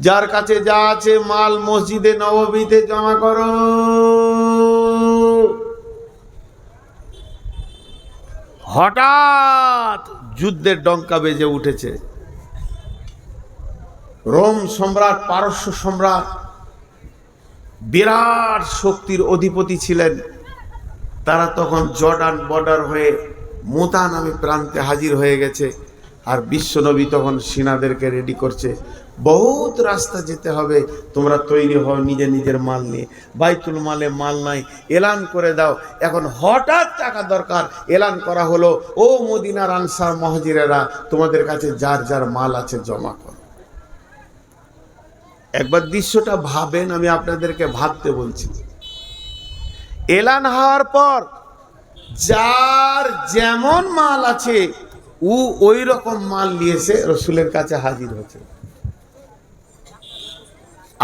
যার কাছে যা আছে মাল মসজিদে নববীতে জমা করো। হঠাৎ যুদ্ধের ডঙ্কা বেজে উঠেছে। রোম সম্রাট, পারস্য সম্রাট, বিরাট শক্তির অধিপতি ছিলেন, তারা তখন জর্ডান বর্ডার হয়ে মুতা নামে প্রান্তে হাজির হয়ে গেছে। আর বিশ্বনবী তখন সিনাদেরকে রেডি করছে, বহুত রাস্তা যেতে হবে, তোমরা তৈরি হও নিজে নিজের মাল নিয়ে। বাইতুল মালে মাল নাই, এলান করে দাও। এখন হঠাৎ টাকা দরকার, এলান করা হলো, ও মদিনার আনসার মুহাজিরেরা, তোমাদের কাছে যার যার মাল আছে জমা করো। একবার দৃশ্যটা ভাবেন, আমি আপনাদেরকে ভাবতে বলছি। এলান হওয়ার পর যার যেমন মাল আছে ওই রকম মাল নিয়েছে রসুলের কাছে হাজির হয়েছে।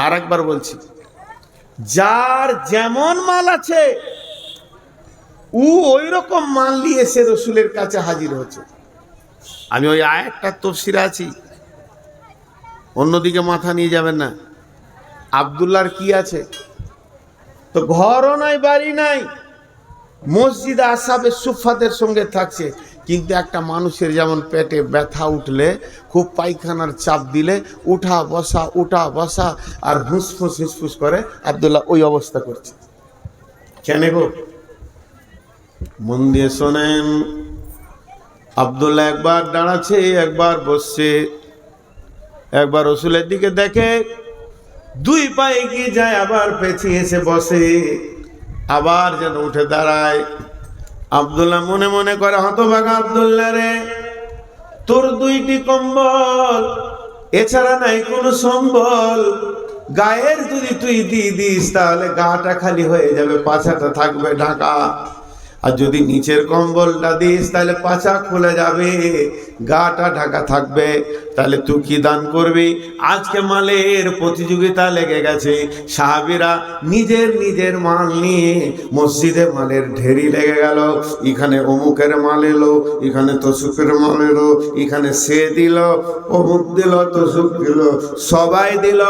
আর একবার বলছি, যার যেমন মাল আছে ওই রকম মাল নিয়েছে রসুলের কাছে হাজির হয়েছে। আমি ওই আয়াতটা তফসিরে আছি, অন্যদিকে মাথা নিয়ে যাবেন না। আব্দুল্লাহর কি আছে? তো ঘরও নাই, বাড়ি নাই, মসজিদে আসহাবে সুফফাদের সঙ্গে থাকছে। কিন্তু একটা মানুষের যেমন পেটে ব্যথা উঠলে, খুব পায়খানার চাপ দিলে উঠা বসা আর হুসফুস করে, আব্দুল্লাহ ওই অবস্থা করছে। কেন গো? মন দিয়ে শোনেন। আব্দুল্লাহ একবার দাঁড়াচ্ছে, একবার বসছে, একবার রসুলের দিকে দেখে, দুই পায়ে এগিয়ে যায়, আবার পেছিয়ে এসে বসে, আবার যেন উঠে দাঁড়ায়। আব্দুল্লাহ মনে মনে করে, হতভাগা আব্দুল্লাহ রে, তোর দুইটি কম্বল, এছাড়া নাই কোনো সম্বল। গায়ের যদি তুই দিয়ে দিস তাহলে গাটা খালি হয়ে যাবে, পাছাটা থাকবে ঢাকা। আর যদি নিচের কম্বলটা দিস তাহলে পাছা খুলে যাবে, গাটা ঢাকা থাকবে। তাহলে তুই কি দান করবি? আজকে মালের প্রতিযোগিতা লেগে গেছে, সাহাবীরা নিজের নিজের মাল নিয়ে মসজিদে মালের ঢেরি লেগে গেল। এখানে অমুকের মাল এলো, এখানে তসুকের মাল এলো, এখানে সে দিল, অমুক দিল, তসুক দিল, সবাই দিল।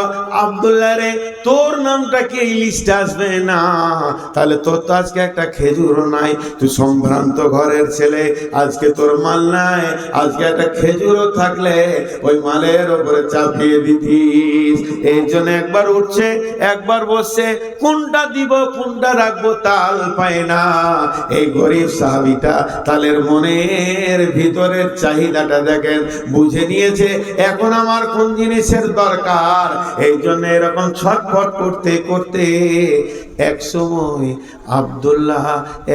আব্দুল্লাহ রে, তোর নামটা কি এই লিস্টে আসবে না? তাহলে তোর তো আজকে একটা খেজুরও নাই, তুই সম্ভ্রান্ত ঘরের ছেলে, আজকে তোর মাল নাই, আজকে একটা খেজুরও থাকলে ওই মালের উপরে চাপিয়ে দিতিস। এই জন্য একবার উঠছে, একবার বসছে, কোনটা দিব কোনটা রাখবো তাল পায় না। এই গরিব সাহাবীটা তালের মনের ভিতরের চাহিদাটা দেখেন, বুঝে নিয়েছে এখন আমার কোন জিনিসের দরকার। এই জন্য এরকম ছটফট করতে করতে এক সময় আব্দুল্লাহ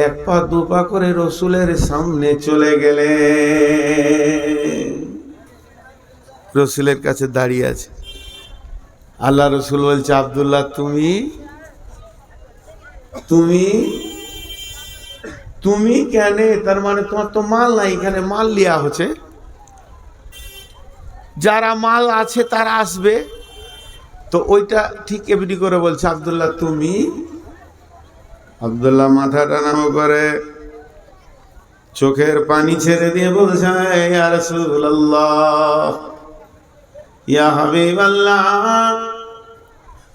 এক পা দুপা করে রসুলের সামনে চলে গেলেন। রসুলের কাছে দাঁড়িয়ে আছে। আল্লাহ রসুল বলছে, আব্দুল্লাহ তুমি তুমি তুমি কেন? তার মানে তোমার তো মাল নাই, এখানে মাল লিয়া হচ্ছে, যারা মাল আছে তারা আসবে। তো ওইটা ঠিক এমনি করে বলছে, আব্দুল্লাহ তুমি। আব্দুল্লাহ মাথাটা নাম করে চোখের পানি ছেড়ে দিয়ে বলছে, ইয়া রাসূলুল্লাহ, ইয়া হাবিবাল্লাহ,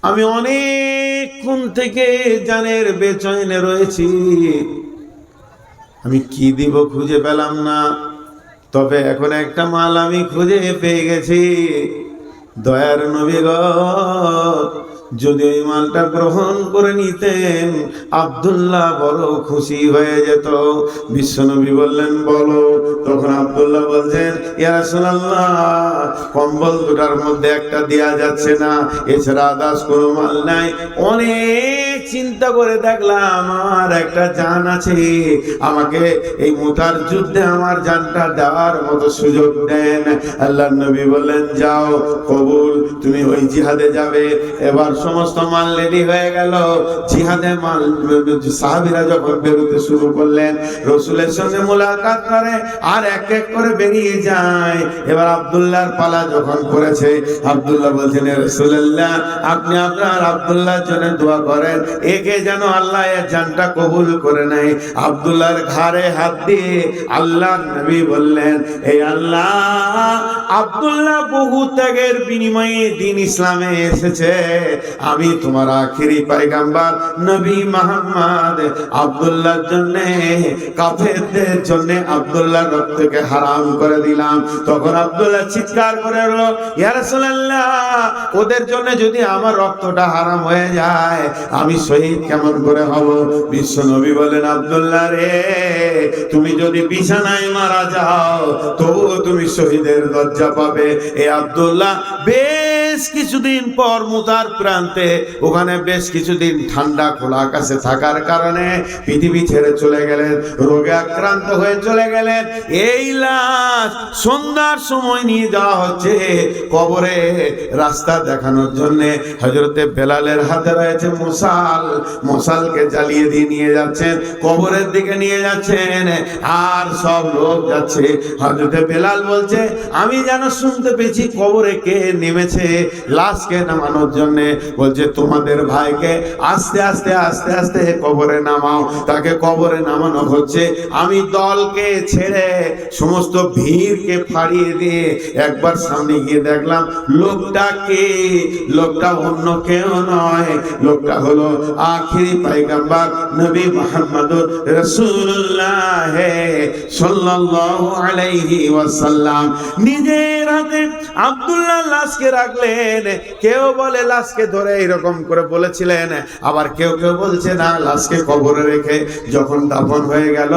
আমি অনেকক্ষণ থেকে জানের বেচৈনে রয়েছি, আমি কি দিব খুঁজে পেলাম না, তবে এখন একটা মাল আমি খুঁজে পেয়ে গেছি। দয়ার নবী গো, যদি ওই মালটা গ্রহণ করে নিতেন আব্দুল্লাহ বড় খুশি হয়ে যেত। বিশ্বনবী বললেন, বলো। তখন আব্দুল্লাহ বলছেন, ইয়া রাসূলুল্লাহ, কম্বল দুটার মধ্যে একটা দেয়া যাচ্ছে না, এছাড়া আদার্স কোনো মাল নাই। অনেক চিন্তা করে দেখলাম আমার একটা জান আছে, আমাকে এই মুতার যুদ্ধে আমার জানটা দেওয়ার মতো সুযোগ দেন। আল্লাহর নবী বললেন, যাও, কবুল, তুমি ওই জিহাদে যাবে। এবার সমস্ত মাল রেডি হয়ে গেল, জিহাদে মাল। সাহাবীরা যখন বেরোতে শুরু করলেন, রসুলের সঙ্গে মুলাকাত করে আর এক এক করে বেরিয়ে যায়। এবার আব্দুল্লাহর পালা যখন করেছে, আব্দুল্লাহ বলছেন, রাসূলুল্লাহ, আপনি আপনার আব্দুল্লাহর জন্য দোয়া করেন, একে যেন আল্লাহ এর জানটা কবুল করে নেয়। আব্দুল্লাহর ঘাড়ে হাত দিয়ে আল্লাহর নবী বললেন, এই আল্লাহ, আব্দুল্লাহ বহু ত্যাগের বিনিময়ে দ্বীন ইসলামে এসেছে। আমি তোমার আখিরি পয়গম্বর নবী মুহাম্মদ আব্দুল্লাহর জন্য, কাফেরদের জন্য আব্দুল্লাহর রক্তকে হারাম করে দিলাম। তখন আব্দুল্লাহ চিৎকার করে বলল, ইয়া রাসূলুল্লাহ, ওদের জন্য যদি আমার রক্তটা হারাম হয়ে যায়, আমি শহীদ কেমন করে হব? বিশ্ব নবী বলেন, আব্দুল্লাহ রে, তুমি যদি বিছানায় মারা যাও তবুও তুমি শহীদের দরজা পাবে। এ আব্দুল্লাহ বেশ কিছুদিন পর মুতার প্রান্তে, ওখানে বেশ কিছুদিন ঠান্ডা খোলা আকাশে থাকার কারণে পৃথিবী ছেড়ে চলে গেলেন, রোগে আক্রান্ত হয়ে চলে গেলেন। এই লাশ সন্ধ্যার সময় নিয়ে যাওয়া হচ্ছে কবরে, রাস্তা দেখানোর জন্য হযরতে বেলালের হাতে রয়েছে মশাল, মশালকে জ্বালিয়ে দিয়ে নিয়ে যাচ্ছেন, কবরের দিকে নিয়ে যাচ্ছেন, আর সব লোক যাচ্ছে। হযরতে বেলাল বলছে, আমি যেন শুনতে পেয়েছি কবরে কে নেমেছে লাশকে নামানোর জন্য। বলছে, তোমাদের ভাইকে আস্তে আস্তে আস্তে আস্তে কবরে নামাও। তাকে কবরে নামানো হচ্ছে। আমি দলকে ছেড়ে সমস্ত ভিড়কে ফাড়িয়ে দিয়ে একবার সামনে গিয়ে দেখলাম লোকটা কে। লোকটা অন্য কেউ নয়, লোকটা হলো আখিরি পয়গম্বর নবী মুহাম্মদুর রাসূলুল্লাহ সাল্লাল্লাহু আলাইহি ওয়াসাল্লাম। নিজের হাতে আব্দুল্লাহ লাশকে রাখলেন। কেউ বলে লাশকে ধরে এরকম করে বলেছিলেন, আবার কেউ কেউ বলছে না, লাশকে কবরে রেখে যখন দাফন হয়ে গেল,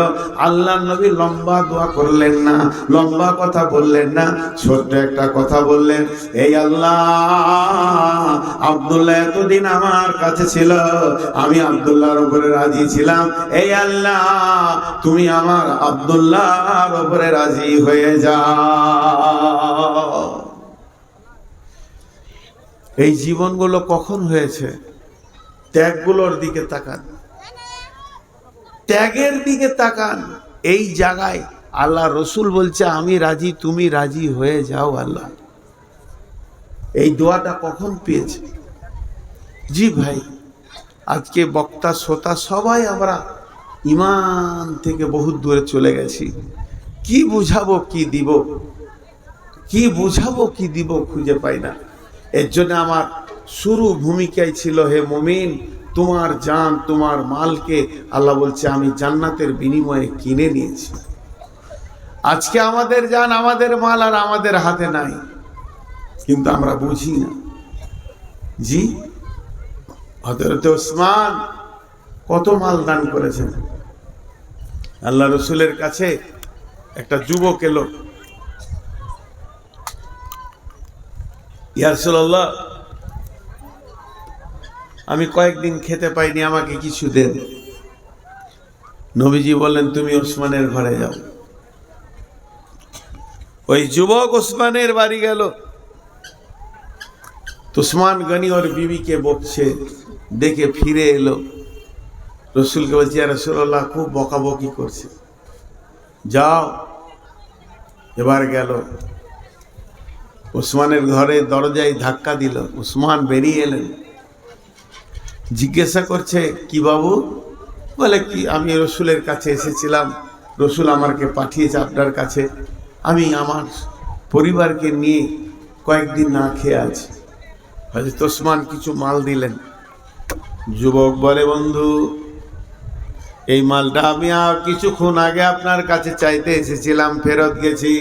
আল্লাহর নবী লম্বা দোয়া করলেন না, লম্বা কথা বললেন না, ছোট্ট একটা কথা বললেন, এই আল্লাহ, আব্দুল্লাহ এতদিন আমার কাছে ছিল, আমি আব্দুল্লাহর উপরে রাজি ছিলাম, এই আল্লাহ, তুমি আমার আব্দুল্লাহর উপরে রাজি হয়ে যাও। এই জীবনগুলো কখন হয়েছে? ত্যাগগুলোর দিকে তাকান, ত্যাগের দিকে তাকান। এই জায়গায় আল্লাহ রসুল বলছে, আমি রাজি, তুমি রাজি হয়ে যাও আল্লাহ। এই দোয়াটা কখন পেয়েছে? জি ভাই, আজকে বক্তা শ্রোতা সবাই আমরা ইমান থেকে বহুত দূরে চলে গেছি। কি বুঝাবো, কি দিব, কি বুঝাবো, কি দিব খুঁজে পাই না। এর জন্য আমার শুরু ভূমিকায় ছিল, হে মুমিন, তোমার জান, তোমার মালকে আল্লাহ বলছে আমি জান্নাতের বিনিময়ে কিনে নিয়েছি। আজকে আমাদের জান, আমাদের মাল আর আমাদের হাতে নাই, কিন্তু আমরা বুঝি না। জি, হযরত ওসমান কত মাল দান করেছেন। আল্লাহ রসুলের কাছে একটা যুবক এলো, ইয়া রাসূলুল্লাহ, আমি কয়েকদিন খেতে পাইনি, আমাকে কিছু দেন। নবীজি বললেন, তুমি ওসমানের ঘরে যাও। ওই যুবক ওসমানের বাড়ি গেল। ওসমান গনি ওর বিবিকে বকছে দেখে ফিরে এলো, রসুলকে বলছে, ইয়া রাসূলুল্লাহ, খুব বকাবকি করছে, যাও। এবার গেল ওসমানের ঘরে, দরজায় ধাক্কা দিল। ওসমান বেরিয়ে এলেন, জিজ্ঞাসা করছে, কি বাবু? বলে, কি, আমি রসুলের কাছে এসেছিলাম, রসুল আমাকে পাঠিয়েছে আপনার কাছে, আমি আমার পরিবারকে নিয়ে কয়েকদিন না খেয়ে আছি। হযরত ওসমান কিছু মাল দিলেন। যুবক বলে, বন্ধু, এই মালটা আমি কিছুক্ষণ আগে আপনার কাছে চাইতে এসেছিলাম, ফেরত গেছি।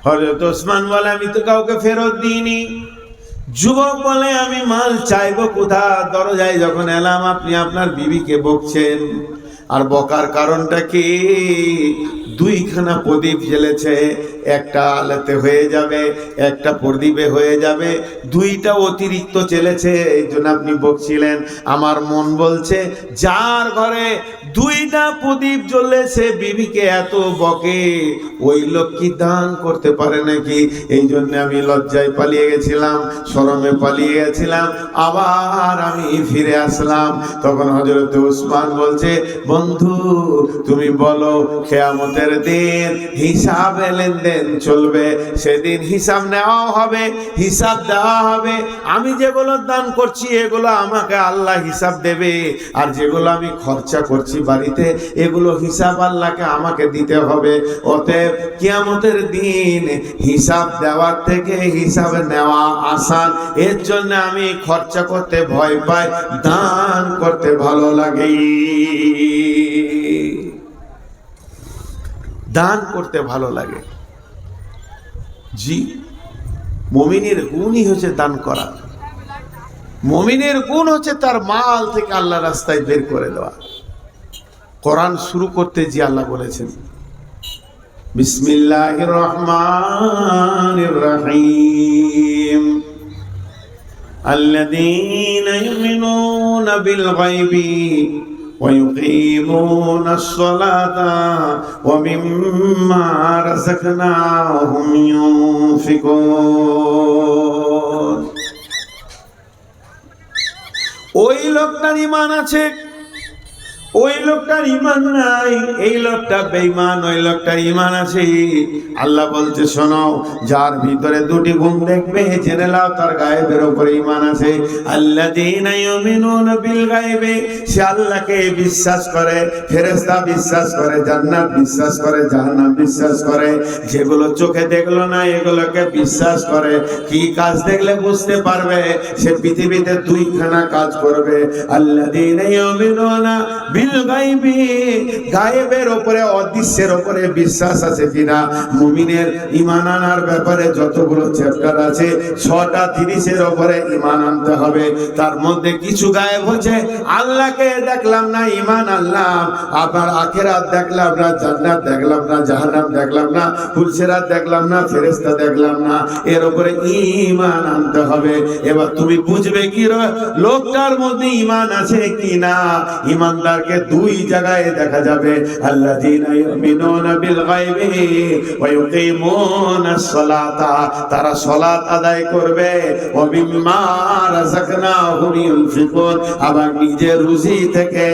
হযরত ওসমান বলে, আমি তো কাউকে ফেরত দিইনি। যুবক বলে, আমি মাল চাইবো কোথা? দরজায় যখন এলাম আপনি আপনার বিবিকে বকছেন। আর বকার কারণটা কি? দুইখানা প্রদীপ জ্বেলেছে, একটা আলোতে হয়ে যাবে, একটা প্রদীপে হয়ে যাবে, দুইটা অতিরিক্ত জ্বেলেছে, এই জন্য আপনি বকছিলেন। আমার মন বলছে, যার ঘরে দুইটা প্রদীপ জ্বলেছে বিবিকে এত বকে, ওই লোক কি দান করতে পারে নাকি? এই জন্য আমি লজ্জায় পালিয়ে গেছিলাম, শরমে পালিয়ে গেছিলাম, আবার আমি ফিরে আসলাম। তখন হযরত ওসমান বলছে, বন্ধু, তুমি বলো, কিয়ামতের দিন হিসাব লেনদেন লেনদেন চলবে, সেদিন হিসাব নেওয়া হবে, হিসাব দেওয়া হবে। আমি যেগুলো দান করছি এগুলো আমাকে আল্লাহ হিসাব দেবে, আর যেগুলো আমি খরচা করছি বাড়িতে এগুলো হিসাব আল্লাহকে আমাকে দিতে হবে। অতএব কিয়ামতের দিন হিসাব দেওয়ার থেকে হিসাব নেওয়া আসান। এর জন্য আমি খরচা করতে ভয় পাই, দান করতে ভালো লাগে। দান করতে ভালো লাগে। জি, মুমিনের গুণই হচ্ছে দান করা। মুমিনের গুণ হচ্ছে তার মাল থেকে আল্লাহ রাস্তায় বের করে দেওয়া। কোরআন শুরু করতে যে আল্লাহ বলেছেন বিসমিল্লাহির রহমানির রহিম, আল্লাযীনা ইউমিনুনা বিল গায়বি ওয়া ইউকিমুনাস সালাতা ওয়া মিম্মা রাযাকনাহুম ইউনফিকুন। ওই লোকটার ঈমান আছে, ওই লোকটার ঈমান নাই, এই লোকটা বেঈমান, ওই লোকটার ঈমান আছে। আল্লাহ বলছে শোনো, যার ভিতরে দুটি গুণ দেখবে জেনে নাও তার গায়েবের উপরে ঈমান আছে। আল্লাযীনা ইউমিনুনা বিল গায়বি, সে আল্লাহকে বিশ্বাস করে, ফেরেশতা বিশ্বাস করে, জান্নাত বিশ্বাস করে, জাহান্নাম বিশ্বাস করে। যেগুলো চোখে দেখলো না এগুলোকে বিশ্বাস করে। কি কাজ দেখলে বুঝতে পারবে সে পৃথিবীতে দুইখানা কাজ করবে। আল্লাযীনা ইউমিনুনা বিল গায়বি, গায়েবের উপরে, অদৃশ্যের উপরে বিশ্বাস আছে কিনা। মুমিনের ঈমান আনার ব্যাপারে যতগুলো চ্যাপ্টার আছে 6টা 30-এর উপরে ঈমান আনতে হবে। তার মধ্যে কিছু গায়েব হচ্ছে, আল্লাহকে দেখলাম না ঈমান আনলাম, আবার আখিরাত দেখলাম না, জান্নাত দেখলাম না, জাহান্নাম দেখলাম না, ফুলসিরাত দেখলাম না, ফেরেশতা দেখলাম না, এর উপরে ঈমান আনতে হবে। এবার তুমি বুঝবে কি লোকটার মধ্যে ঈমান আছে কিনা। ঈমানদারকে দুই জায়গায় দেখা যাবে, আল্লাযীনা ইউমিনুনা বিল গায়বি ওয়া ইউকিমুনাস সালাতা, তারা সালাত আদায় করবে, ওয়া মিম্মা রাযাকনাহুম ইউনফিকুন, আবার নিজের রুজি থেকে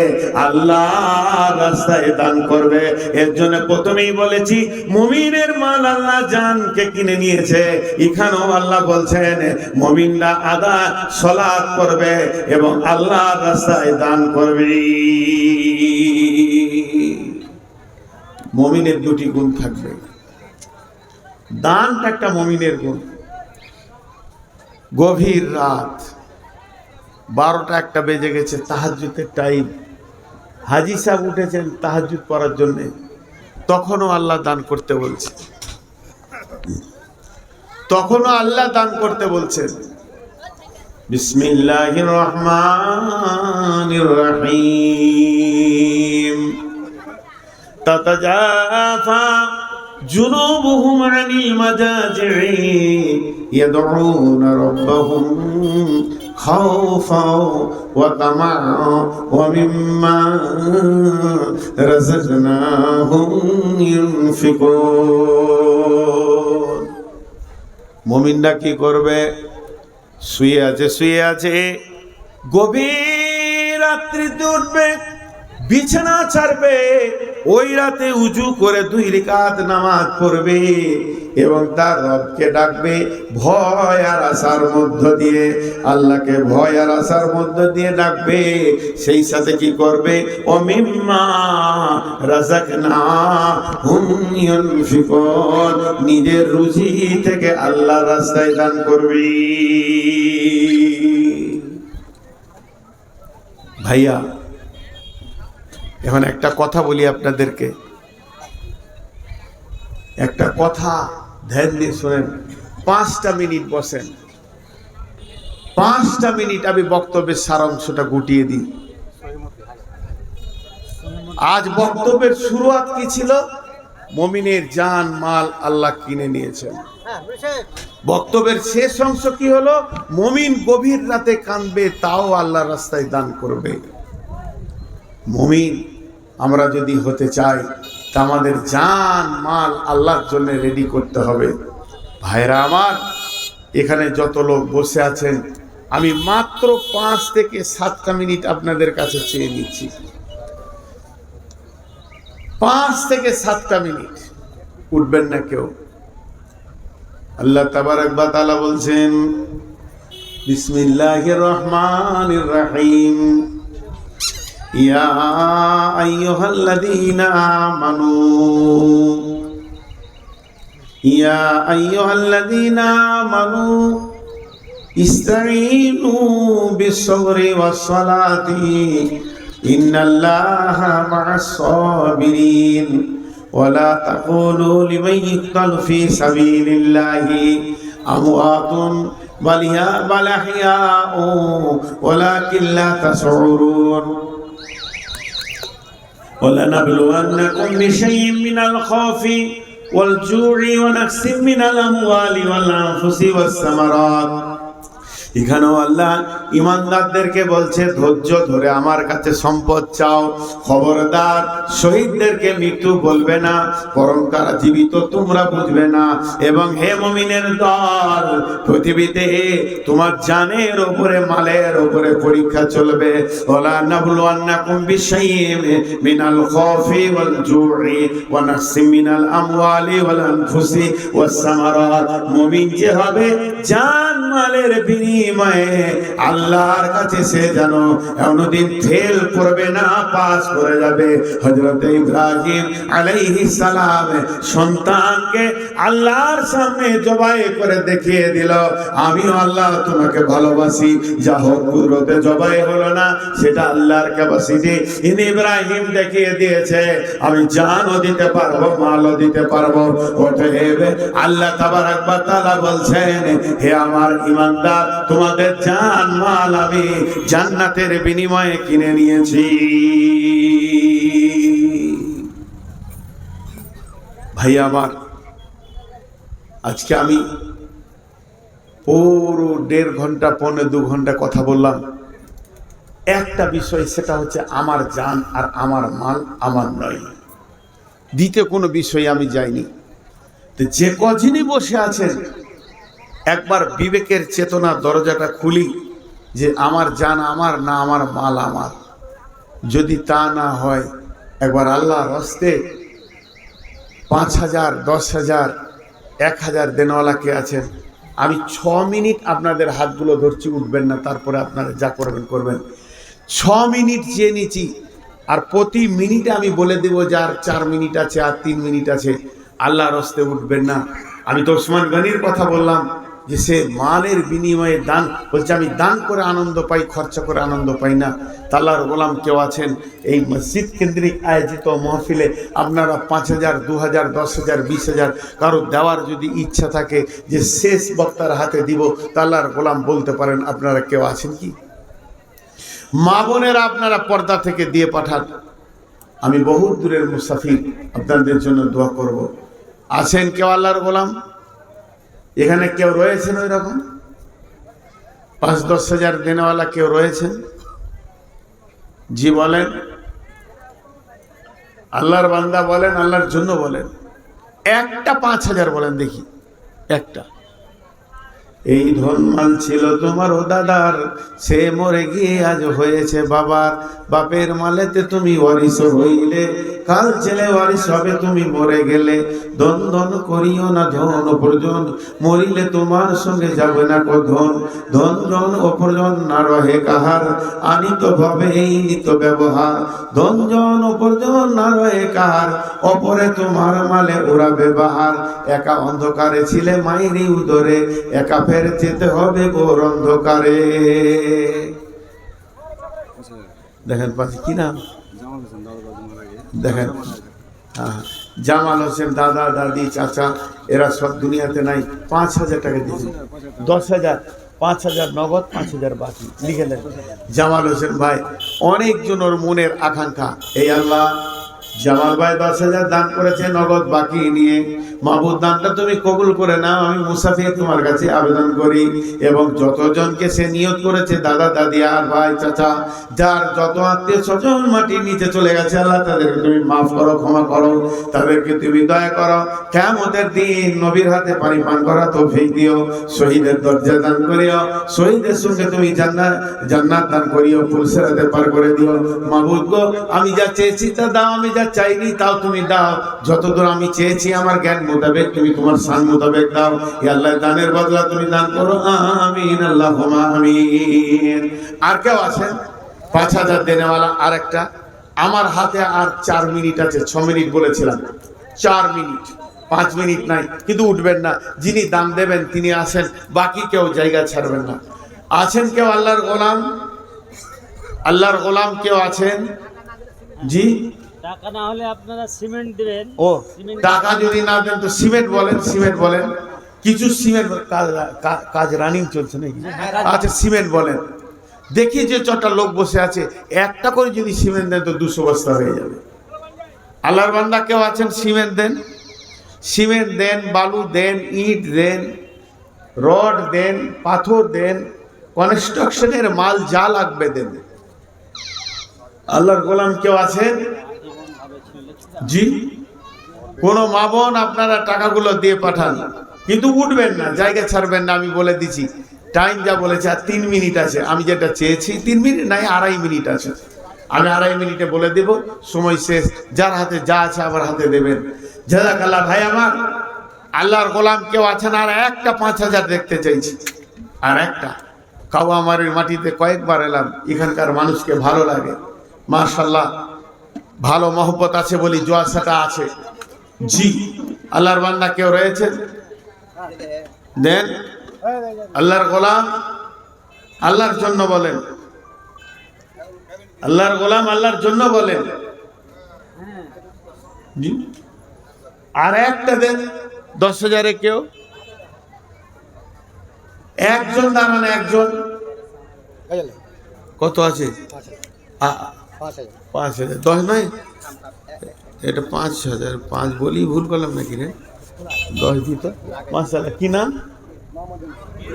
আল্লাহর রাস্তায় দান করবে। এর জন্য প্রথমেই বলেছি মুমিনের মাল আল্লাহ জানকে কিনে নিয়েছে। এখানেও আল্লাহ বলছেন মুমিনরা সালাত করবে এবং আল্লাহর রাস্তায় দান করবে। মুমিনের দুটি গুণ থাকবে, দানটা একটা মুমিনের গুণ। গভীর রাত 12টা 1টা বেজে গেছে, তাহাজ্জুদের টাইম, হাজী সাহেব উঠেছেন তাহাজ্জুদ পড়ার জন্য, তখনও আল্লাহ দান করতে বলছে, তখনও আল্লাহ দান করতে বলছেন। বিসমিল্লাহির রহমানির রহিম, তাতাজাফা জুনুবুহুম আনিল মাজাজি'i ইয়াদউনা রাব্বাহুম খাওফাও ওয়া তামাআ ওয়া মিম্মা রাযাকনাহুম ইউনফিকুন। মুমিনরা কি করবে? শুয়ে আছে, গভীর রাত্রিতে উঠবে, বিছানা ছাড়বে, ওই রাতে উজু করে 2 রাকাত নামাজ পড়বে এবং তার রবকে ডাকবে ভয় আর আশার মধ্য দিয়ে, আল্লাহকে ভয় আর আশার মধ্য দিয়ে ডাকবে। সেই সাথে কি করবে? ও মিম্মা রাযাকনাহুম ইউনফিকুন, নিজের রুজি থেকে আল্লাহর রাস্তায় দান করবে। ভাইয়া, এখন একটা কথা বলি আপনাদেরকে, একটা কথা ধ্যান দিয়ে শোনেন। 5টা মিনিট বসেন, 5টা মিনিট আমি বক্তব্যের সারাংশটা গুটিয়ে দিই। আজ বক্তব্যের শুরুয়াত কি ছিল? মুমিনের জান মাল আল্লাহ কিনে নিয়েছেন। বক্তব্যের শেষ অংশ কি হলো? মুমিন গভীর রাতে কাঁদবে, তাও আল্লাহর রাস্তায় দান করবে। মুমিন আমরা যদি হতে চাই তা আমাদের জান মাল আল্লাহর জন্য রেডি করতে হবে। ভাইরা আমার, এখানে যত লোক বসে আছেন, আমি মাত্র 5 থেকে 7টা মিনিট আপনাদের কাছে চেয়ে নিচ্ছি। 5 থেকে 7টা মিনিট, উঠবেন না কেউ। আল্লাহ তাবারক ওয়া তাআলা বলছেন, বিসমিল্লাহির রহমানির রহিম, ইয়া আইয়ুহাল্লাযীনা আমানু, ইয়া আইয়ুহাল্লাযীনা আমানু ইসতাঈনু বিস-সাবরি ওয়াস-সালাতি ইন্নাল্লাহা মা'আস-সাবিরিন ওয়া লা তাকুলু লিমান ইয়ুকতালু ফী সাবিলিল্লাহি আমওয়াতুন বাল আহইয়াউ ওয়ালাকিন লা তাশউরুন ওয়ালানাবলুওয়ান্নাকুম বিশাইইন মিনাল খাউফি ওয়াল জু'i ওয়া নাকসিম মিনাল আমওয়ালি ওয়াল আনফুসি ওয়াস সামারাত। এখানেও আল্লাহ ইমানদারদেরকে বলছে, ধৈর্য ধরে আমার কাছে সম্পদ চাও, খবরদার শহীদদেরকে মৃত্যু বলবে না, বরং তারা জীবিত তোমরা বুঝবে না। এবং হে মুমিনের দল, পৃথিবীতে তোমার জানের উপরে মালের উপরে পরীক্ষা চলবে। ওয়ালা নাবলুওয়ান্নাকুম বিশাইইন মিনাল খাউফি ওয়াল জু'i ওয়া নাকসিম মিনাল আমওয়ালি ওয়াল আনফুসি ওয়াস সামারাত। মুমিন যে হবে জান মালের বিনিময়ে আল্লাহর কাছে সে যেন কোনদিন ফেল করবে না, পাস করে যাবে। হযরত ইব্রাহিম আলাইহিস সালাম সন্তানকে আল্লাহর সামনে জবাই করে দেখিয়ে দিল, আমিও আল্লাহ তোমাকে ভালোবাসি। যা হোক কুদরতে জবাই হলো না, সেটা আল্লাহর ক্যাপাসিটি। ইব্রাহিম দেখিয়ে দিয়েছে, আমি জানও দিতে পারবো, মালও দিতে পারবো। অতএব আল্লাহ তাবারক ওয়া তাআলা বলছেন, হে আমার ঈমানদার, তোমাদের জান মাল আমি জান্নাতের বিনিময়ে কিনে নিয়েছি। ভাই আমার, আজকে আমি পুরো 1.5 ঘন্টা 1.25 ঘন্টা কথা বললাম একটা বিষয়, সেটা হচ্ছে আমার জান আর আমার মাল আমার নয়। দ্বিতীয় কোনো বিষয়ে আমি যাইনি। তো যে কজনই বসে আছেন, একবার বিবেকের চেতনা দরজাটা খুলি যে আমার জান আমার না আমার মাল আমার। যদি তা না হয়, একবার আল্লাহর হস্তে 5,000, 10,000, 1,000 দেনওয়ালা কে আছেন, আমি 6 মিনিট আপনাদের হাতগুলো ধরছি, উঠবেন না, তারপরে আপনারা যা করবেন করবেন। 6 মিনিট চেয়ে নিচ্ছি, আর প্রতি মিনিটে আমি বলে দেব যে আর 4 মিনিট আছে, আর 3 মিনিট আছে। আল্লাহর হস্তে উঠবেন না। আমি তো ওসমান গনির কথা বললাম যে সে মালের বিনিময়ে দান বলছে, আমি দান করে আনন্দ পাই, খরচা করে আনন্দ পাই না। আল্লাহর গোলাম কেউ আছেন এই মসজিদ কেন্দ্রিক আয়োজিত মাহফিলে, আপনারা 5,000, 2,000, 10,000, 20,000 কারো দেওয়ার যদি ইচ্ছা থাকে যে শেষ বক্তার হাতে দিব, আল্লাহর গোলাম বলতে পারেন, আপনারা কেউ আছেন কি? মা বোনেরা আপনারা পর্দা থেকে দিয়ে পাঠান। আমি বহু দূরের মুসাফির, আপনাদের জন্য দোয়া করব। আছেন কেউ আল্লাহর গোলাম? এখানে কেউ রয়েছেন ওই রকম 5-10 হাজার দেনেওয়ালা কেউ রয়েছেন? জি বলেন। আল্লাহর বান্দা বলেন, আল্লাহর জন্য বলেন। একটা 5,000 বলেন দেখি, একটা। এই ধনমাল ছিল তোমার ও দাদার, সে মরে গিয়ে আজ হয়েছে বাবার। বাপের মালেতে তুমি ওয়ারিস হইলে, কাল ছেলে ওয়ারিস হবে তুমি মরে গেলে। ধন ধন করিও না ধন অপরজন, মরিলে তোমার সঙ্গে যাবে না ধন। ধন জন অপরজন না রহে কাহার, আনিত ভাবে এই নিত ব্যবহার। ধন জন অপরজন না রহে কাহার, অপরে তোমার মালে ওরা ব্যবহার। একা অন্ধকারে ছিলে মায়েরই উদরে, একা ফের যেতে হবে গোর অন্ধকারে। দেখেন পাশে কি নাম, দেখেন জামাল হোসেন, দাদা দাদি চাচা, এরা সব দুনিয়াতে নাই। 5,000 টাকা দিয়েছে, 10,000, 5,000 নগদ, 5,000 বাকি লিখে দেন। জামাল হোসেন ভাই, অনেকজন ওর মনের আকাঙ্ক্ষা, এই আল্লাহ জামাল ভাই 10,000 দান করেছে নগদ বাকি নিয়ে। মাহবুব দানটা তুমি কবুল করে নাও, আমি মুসাফির তোমার কাছে আবেদন করি। এবং যতজনকে সে নিয়ত করেছে, দাদা দাদি আর ভাই চাচা, যার যত আত্মীয় স্বজন মাটির নিচে চলে গেছে, আল্লাহ তাদেরকে তুমি মাফ করো, ক্ষমা করো, তাদেরকে তুমি দয়া করো। কিয়ামতের দিন নবীর হাতে পানি পান করা তৌফিক দিও। শহীদের দরজা দান করিও, শহীদের সঙ্গে তুমি জান্নাত দান করিও, ফুলসিরাতে পার করে দিও। মাহবুব গো, আমি যা চেয়েছি তা দাও, আমি যা চাইনি, তাও তুমি দাও। যতদূর আমি চেয়েছি আমার জ্ঞান মোতাবেক তুমি তোমার শান মোতাবেক দাও। হে আল্লাহ, দানের বদলা তুমি দান করো, আমিন আল্লাহুম্মা আমিন। আর কেউ আছেন 5000 দেনেওয়ালা? আরেকটা। আমার হাতে আর 4 মিনিট আছে, 6 মিনিট বলেছিলাম, 4 মিনিট, 5 মিনিট নাই, কিন্তু উঠবেন না। যিনি দাম দেবেন তিনি আসেন, বাকি কেউ জায়গা ছাড়বেন না। আছেন কেউ আল্লাহর গোলাম? আল্লাহর গোলাম কেউ আছেন? জি, টাকা না হলে আপনারা সিমেন্ট দিবেন। ও টাকা যদি না দেন তো সিমেন্ট বলেন, সিমেন্ট বলেন। কিছু সিমেন্ট কাজ রানিং চলছে নাকি? আচ্ছা, সিমেন্ট বলেন। দেখি যে চটা লোক বসে আছে, একটা করে যদি সিমেন্ট দেন তো 200 বস্তা হয়ে যাবে। আল্লাহর বান্দা কেউ আছেন? সিমেন্ট দেন, সিমেন্ট দেন, বালু দেন, ইট দেন, রড দেন, পাথর দেন, কনস্ট্রাকশনের মাল যা লাগবে দেন। আল্লাহর গোলাম কেউ আছেন? জি, কোন মা বোন আপনারা টাকাগুলো দিয়ে পাঠান, কিন্তু উঠবেন না, জায়গা ছাড়বেন না। আমি বলে দিচ্ছি, টাইম যা বলেছে আর 3 মিনিট আছে। আমি যেটা চেয়েছি 3 মিনিট নাই, 2.5 মিনিট আছে। আমি 2.5 মিনিটে বলে দেব, সময় শেষ। যার হাতে যা আছে আবার হাতে দেবেন। জাযাকাল্লাহ। ভাই আমার, আল্লাহর গোলাম কেউ আছেন? আর একটা 5000 দেখতে চাইছি, আর একটা। কাওয়ামারির মাটিতে কয়েকবার এলাম, এখানকার মানুষকে ভালো লাগে, মাশাআল্লাহ, ভালো মহব্বত আছে বলি জোয়াসাটা আছে। জি, আল্লাহর বান্দা কেউ রয়েছেন? দেন। আল্লাহর গোলাম আল্লাহর জন্য বলেন, আল্লাহর গোলাম আল্লাহর জন্য বলেন। জি, আর একটা দেন 10,000-এ কেউ? একজন দাঁড়ান, একজন। কত আছে? 5,000। 10 নয়, এটা 5,000। 5 বলি ভুল করলাম নাকি রে? 10 দিত। মাশাআল্লাহ। কি নাম?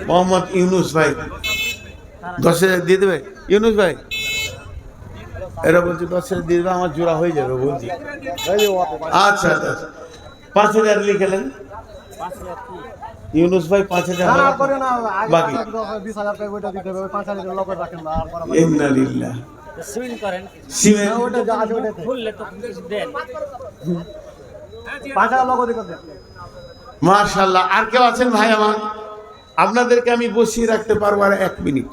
মোহাম্মদ ইউনুস ভাই। 10,000 দিয়ে দেবে ইউনুস ভাই? এরা বলছে 10,000 দিয়ে দেবে, আমার জোড়া হয়ে যাবে বলছি। আচ্ছা আচ্ছা, 5,000 লিখেলেন ইউনুস ভাই। 5,000 বাকি। ইন্নালিল্লাহ। সিমেন্ট করেন, সিমেন্ট খুললে তো কিছু দেন। মাশাআল্লাহ। আর কেউ আছেন ভাই আমার? আপনাদেরকে আমি বসিয়ে রাখতে পারবো আর 1 মিনিট,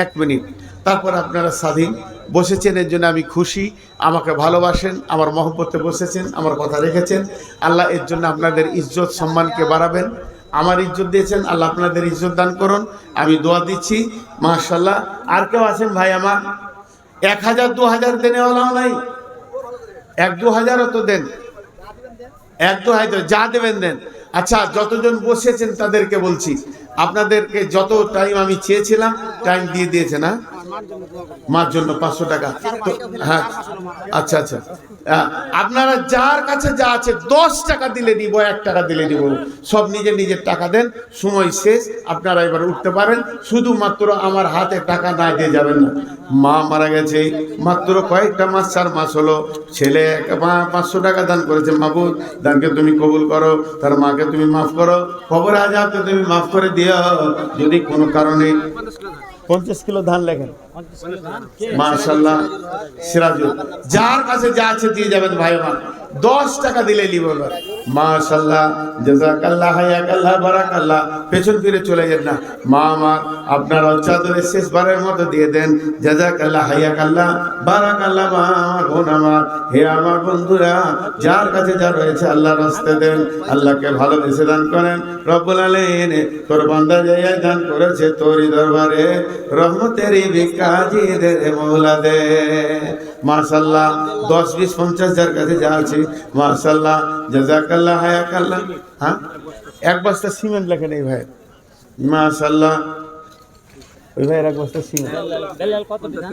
1 মিনিট। তারপর আপনারা স্বাধীন। বসেছেন এর জন্য আমি খুশি, আমাকে ভালোবাসেন, আমার মহব্বতে বসেছেন, আমার কথা রেখেছেন। আল্লাহ এর জন্য আপনাদের ইজ্জত সম্মানকে বাড়াবেন। আমার ইজ্জত দিয়েছেন, আল্লাহ আপনাদের ইজ্জত দান করুন। আমি দোয়া দিচ্ছি, মাশাআল্লাহ। আর কেউ আছেন ভাই আমার? 1000 2000 দেনেওয়ালাও নাই? 1-2 হাজারও তো দেন, 1-2 হাজার যা দেবেন দেন। আচ্ছা, যতজন বসেছেন তাদেরকে বলছি, আপনাদেরকে যত টাইম আমি চেয়েছিলাম টাইম দিয়ে দিয়েছে না? মার জন্য 500 টাকা তো, হ্যাঁ। আচ্ছা আচ্ছা, আপনারা যার কাছে যা আছে 10 টাকা দিলে দিব, 1 টাকা দিলে দিব, সব নিজের নিজের টাকা দেন। সময় শেষ, আপনারা এবার উঠতে পারেন। শুধুমাত্র আমার হাতে টাকা না দিয়ে যাবেন না। মা মারা গেছে, মাত্র কয়েকটা মাস, 4 মাস হলো। ছেলে 500 টাকা দান করেছে। মাবুদ, দানকে তুমি কবুল করো, তার মাকে তুমি মাফ করো, খবর আজাবকে তুমি মাফ করে দিও। যদি কোনো কারণে 50 কিলো ধান লেখেন, মাশাআল্লাহ। সিরাজুল, যার কাছে যা আছে দিয়ে যাবেন ভাই আমার। 10 টাকা দিলে নিব এবার। মাশাআল্লাহ, জাযাকাল্লাহ, হায়াকাল্লাহ, বারাকাল্লাহ। পেছন ফিরে চলে যান না। মা আমার, আপনারা চাদরের শেষবারের মতো দিয়ে দেন। জাযাকাল্লাহ, হায়াকাল্লাহ, বারাকাল্লাহ। মা আমার, বোন আমার, হে আমার বন্ধুরা, যার কাছে যা রয়েছে আল্লাহর রাস্তায় দেন, আল্লাহকে ভালোবেসে দান করেন। রব্বুল আলামিন তোর বান্দা যাইয়া দান করেছে তোরই দরবারে, রহমতেরই ভিক্ষাজি দে মওলা দে। মাশাআল্লাহ, 10 20 50 যার কাছে যা আছে, মাশাআল্লাহ, জাযাকাল্লাহ, হায়াকাল্লাহ। হ্যাঁ, 1 বস্তা সিমেন্ট লেখেন এই ভাই, মাশাআল্লাহ। ওই ভাই 1 বস্তা সিমেন্ট। বেলাল কত দিবেন?